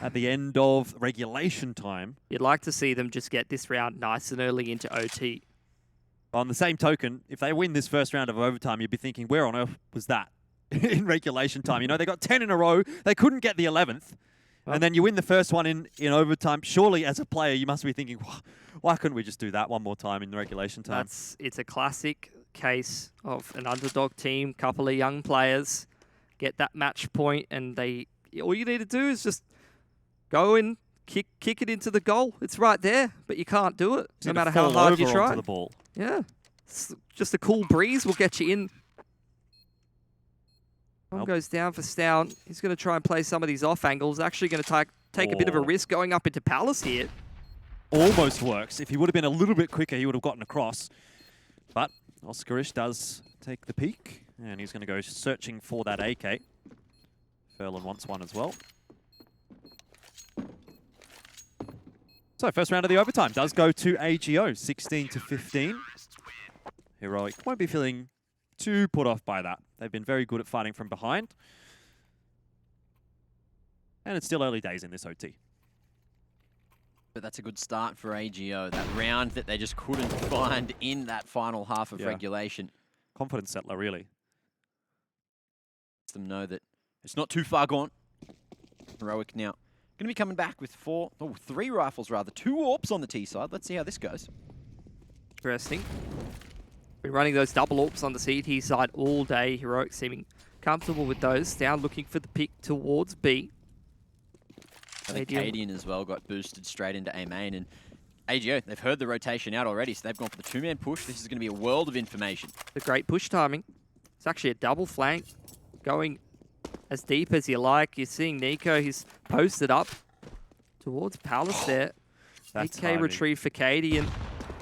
at the end of regulation time. You'd like to see them just get this round nice and early into OT. On the same token, if they win this first round of overtime, you'd be thinking, where on earth was that in regulation time? You know, they got 10 in a row. They couldn't get the 11th. And then you win the first one in overtime. Surely, as a player, you must be thinking, why couldn't we just do that one more time in the regulation time? It's a classic case of an underdog team, couple of young players, get that match point, and all you need to do is just go and kick it into the goal. It's right there, but you can't do it, no matter how hard you try. The ball. Yeah, just a cool breeze will get you in. One goes down for Stown. He's going to try and play some of these off angles. Actually going to take a bit of a risk going up into Palace here. Almost works. If he would have been a little bit quicker, he would have gotten across. But Oscarish does take the peek, and he's going to go searching for that AK. Furlan wants one as well. So first round of the overtime does go to AGO, 16-15. Heroic won't be feeling too put off by that. They've been very good at fighting from behind. And it's still early days in this OT. But that's a good start for AGO. That round that they just couldn't find in that final half of regulation. Confidence settler, really. Lets them know that it's not too far gone. Heroic now going to be coming back with 3 rifles rather. 2 AWPs on the T side. Let's see how this goes. Interesting. Been running those double AWPs on the CT side all day. Heroic seeming comfortable with those. Down looking for the pick towards B. I think Cadian as well got boosted straight into A main, and AGO, they've heard the rotation out already, so they've gone for the 2-man push. This is going to be a world of information. The great push timing. It's actually a double flank going as deep as you like. You're seeing Nico, he's posted up towards Palace there. AK retrieve for Cadian.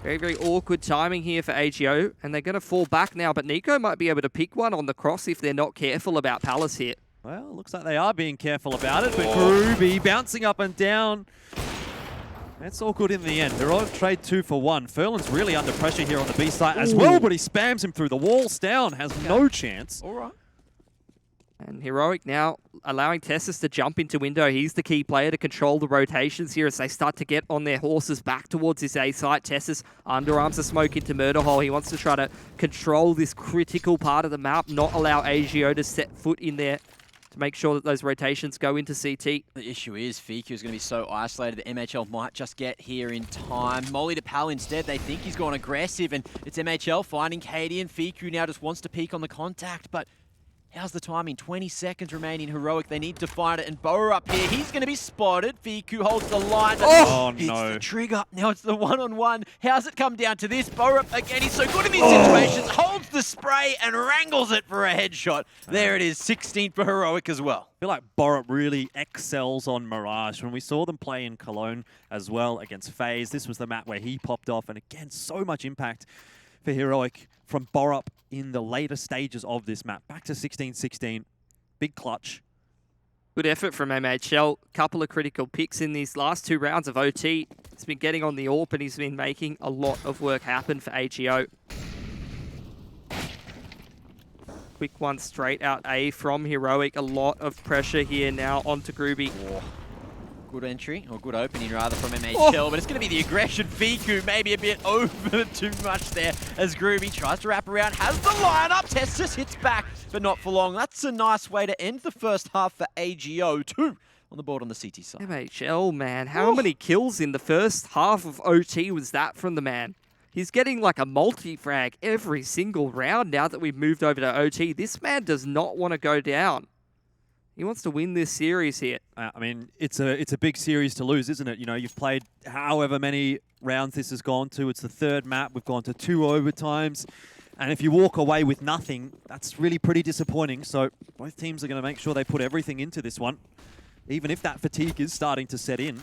Very, very awkward timing here for AGO, and they're going to fall back now, but Nico might be able to pick one on the cross if they're not careful about Palace here. Well, looks like they are being careful about it, but Groovy bouncing up and down. That's all good in the end. They're on trade 2 for 1. Furlan's really under pressure here on the B side as well, but he spams him through the wall. Stown has no chance. All right. And Heroic now allowing Tessus to jump into window. He's the key player to control the rotations here as they start to get on their horses back towards this A site. Tessus underarms the smoke into Murder Hole. He wants to try to control this critical part of the map, not allow AGO to set foot in there to make sure that those rotations go into CT. The issue is Fiku is going to be so isolated that MHL might just get here in time. Molly to Pal instead. They think he's gone aggressive, and it's MHL finding Cadian. Fiku now just wants to peek on the contact, but how's the timing? 20 seconds remaining. Heroic, they need to find it, and Boa up here. He's going to be spotted. Fiku holds the line. Oh, hits no. the trigger. Now it's the one-on-one. How's it come down to this? Boa up again. He's so good in these situations. Holds the spray and wrangles it for a headshot. There it is. 16 for Heroic as well. I feel like Borup really excels on Mirage. When we saw them play in Cologne as well against FaZe, this was the map where he popped off, and again, so much impact for Heroic from Borup in the later stages of this map. Back to 16-16. Big clutch. Good effort from MHL. Couple of critical picks in these last 2 rounds of OT. He's been getting on the AWP and he's been making a lot of work happen for AGO. Quick one straight out A from Heroic. A lot of pressure here now onto Groovy. Oh. Good entry, or good opening rather, from MHL, but it's going to be the aggression. Fiku maybe a bit over too much there as Groovy tries to wrap around, has the lineup. Testis hits back, but not for long. That's a nice way to end the first half for AGO. 2 on the board on the CT side. MHL, man. How many kills in the first half of OT was that from the man? He's getting like a multi-frag every single round now that we've moved over to OT. This man does not want to go down. He wants to win this series here. I mean, it's a big series to lose, isn't it? You know, you've played however many rounds this has gone to. It's the 3rd map. We've gone to 2 overtimes. And if you walk away with nothing, that's really pretty disappointing. So both teams are going to make sure they put everything into this one, even if that fatigue is starting to set in.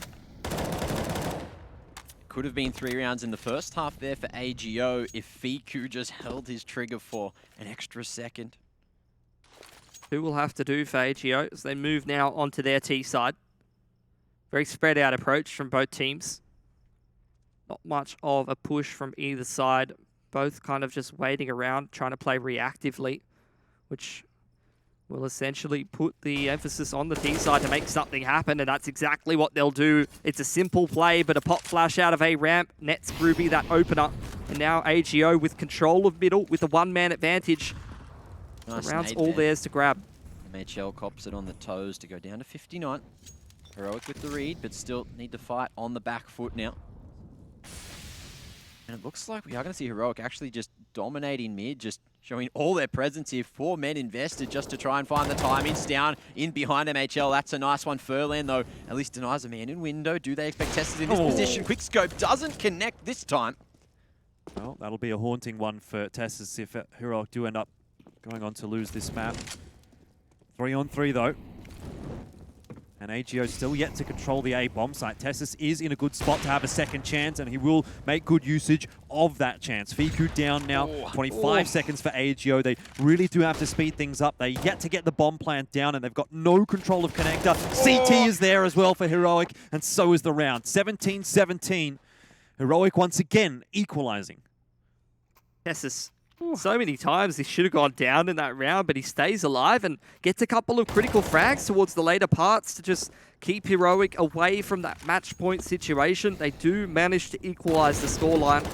Could have been 3 rounds in the first half there for AGO if Fiku just held his trigger for an extra second. 2 will have to do for AGO as they move now onto their T side. Very spread out approach from both teams. Not much of a push from either side. Both kind of just waiting around, trying to play reactively, which will essentially put the emphasis on the T side to make something happen, and that's exactly what they'll do. It's a simple play, but a pop flash out of A ramp nets Groovy that opener. And now AGO with control of middle with a 1-man advantage. Nice The round's nade all there. theirs to grab. MHL cops it on the toes to go down to 59. Heroic with the read, but still need to fight on the back foot now. And it looks like we are going to see Heroic actually just dominating mid, just showing all their presence here. 4 men invested just to try and find the timings down in behind MHL. That's a nice one. Furlan, though, at least denies a man in window. Do they expect Testis in this position? Quickscope doesn't connect this time. Well, that'll be a haunting one for Testis if Heroic do end up going on to lose this map. 3-on-3 though. And AGO still yet to control the A bomb site. Testis is in a good spot to have a second chance, and he will make good usage of that chance. Fiku down now, 25 seconds for AGO. They really do have to speed things up. They yet to get the bomb plant down, and they've got no control of connector. CT is there as well for Heroic, and so is the round. 17-17. Heroic once again equalizing. Testis. So many times he should have gone down in that round, but he stays alive and gets a couple of critical frags towards the later parts to just keep Heroic away from that match point situation. They do manage to equalize the scoreline.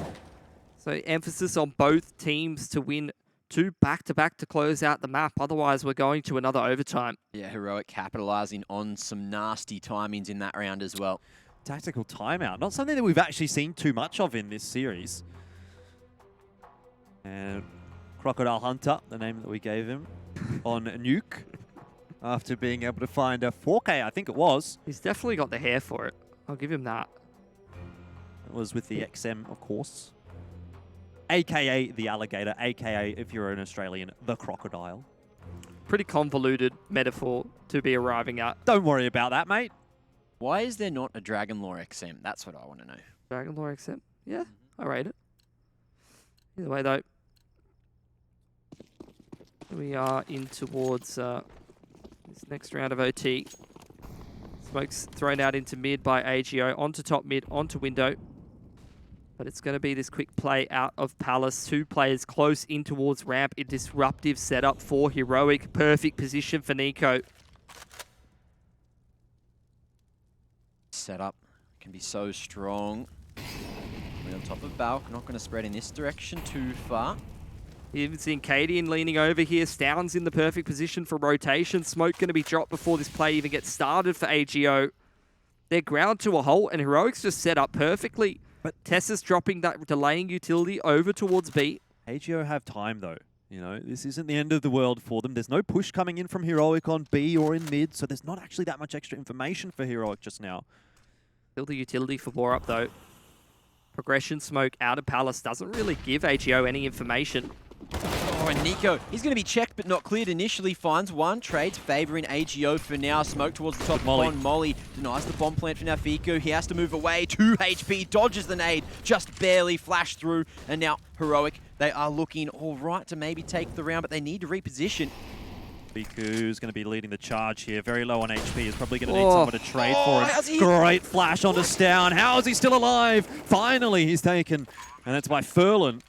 So emphasis on both teams to win 2 back-to-back to close out the map. Otherwise, we're going to another overtime. Yeah, Heroic capitalizing on some nasty timings in that round as well. Tactical timeout, not something that we've actually seen too much of in this series. And Crocodile Hunter, the name that we gave him, on Nuke, after being able to find a 4K, I think it was. He's definitely got the hair for it. I'll give him that. It was with the XM, of course. AKA the alligator, AKA, if you're an Australian, the crocodile. Pretty convoluted metaphor to be arriving at. Don't worry about that, mate. Why is there not a Dragon Lore XM? That's what I want to know. Dragon Lore XM? Yeah, I rate it. Either way, though, we are in towards this next round of OT. Smoke's thrown out into mid by AGO, onto top mid, onto window. But it's going to be this quick play out of Palace. 2 players close in towards ramp. A disruptive setup for Heroic. Perfect position for Nico. Setup can be so strong. On top of Balk, not going to spread in this direction too far. You've even seen Cadian leaning over here. Stoun's in the perfect position for rotation. Smoke going to be dropped before this play even gets started for AGO. They're ground to a halt, and Heroic's just set up perfectly. But Tessa's dropping that delaying utility over towards B. AGO have time, though. You know, this isn't the end of the world for them. There's no push coming in from Heroic on B or in mid, so there's not actually that much extra information for Heroic just now. Still the utility for Borup, though. Progression smoke out of Palace doesn't really give AGO any information. Oh, and Nico, he's going to be checked but not cleared initially. Finds one, trades favouring AGO for now. Smoke towards the top on Molly. Denies the bomb plant for now Fiku. He has to move away. 2 HP, dodges the nade. Just barely flashed through. And now Heroic, they are looking all right to maybe take the round, but they need to reposition. Biku's going to be leading the charge here. Very low on HP. He's probably going to need someone to trade for how's him. he- Great flash onto Stown. How is he still alive? Finally, he's taken. And that's by Furlan.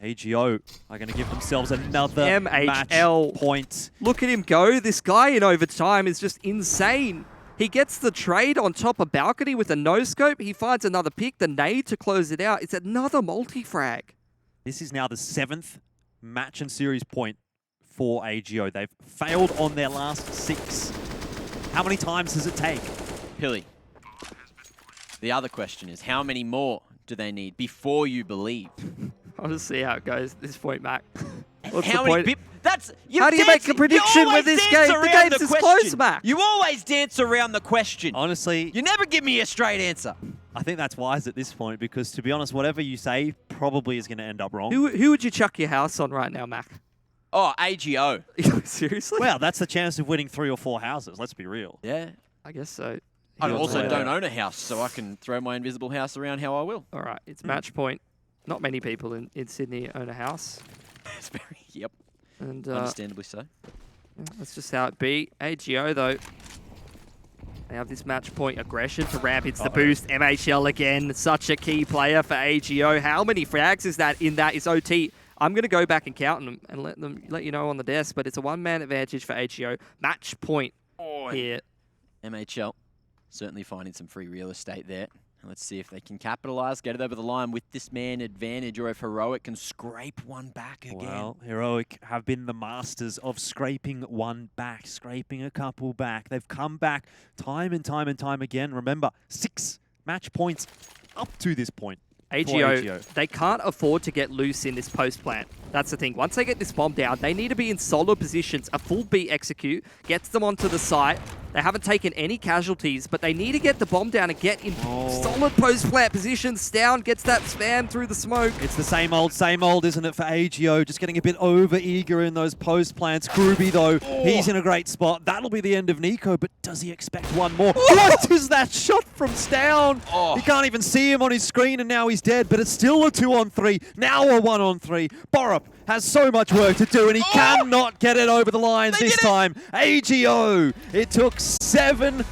AGO are going to give themselves another MHL. match point. Look at him go. This guy in overtime is just insane. He gets the trade on top of balcony with a no-scope. He finds another pick, the nade to close it out. It's another multi-frag. This is now the 7th match and series point for AGO. They've failed on their last 6. How many times does it take? Hilly, the other question is, how many more do they need before you believe? I'll just see how it goes at this point, Mac. What's the How many point? bip? That's How do you make a prediction with this game? The game's is close, Mac. You always dance around the question. Honestly, You never give me a straight answer. I think that's wise at this point because, to be honest, whatever you say probably is going to end up wrong. Who would you chuck your house on right now, Mac? Oh, AGO. Seriously? Well, that's the chance of winning 3 or 4 houses. Let's be real. Yeah. I guess so. I He'll also play don't that. own a house, so I can throw my invisible house around how I will. All right, it's match point. Not many people in Sydney own a house. It's very, yep, And understandably so. that's just how it be. AGO, though, they have this match point aggression to ramp. It's the boost. MHL again, such a key player for AGO. How many frags is that in that? Is OT. I'm going to go back and count them and let you know on the desk, but it's a one-man advantage for AGO. Match point here. MHL certainly finding some free real estate there. Let's see if they can capitalize, get it over the line with this man advantage, or if Heroic can scrape one back again. Well, Heroic have been the masters of scraping one back, scraping a couple back. They've come back time and time and time again. Remember, 6 match points up to this point. AGO, they can't afford to get loose in this post plant. That's the thing. Once they get this bomb down, they need to be in solid positions. A full B execute gets them onto the site. They haven't taken any casualties, but they need to get the bomb down and get in solid post plant positions. Down gets that spam through the smoke. It's the same old, isn't it, for AGO? Just getting a bit over-eager in those post plants. Groovy, though, he's in a great spot. That'll be the end of Nico, but does he expect one more? What is that shot from Stown? He can't even see him on his screen, and now he's dead, but it's still a 2-on-3. Now a 1-on-3. Borup has so much work to do, and he cannot get it over the line this time. AGO, it took 7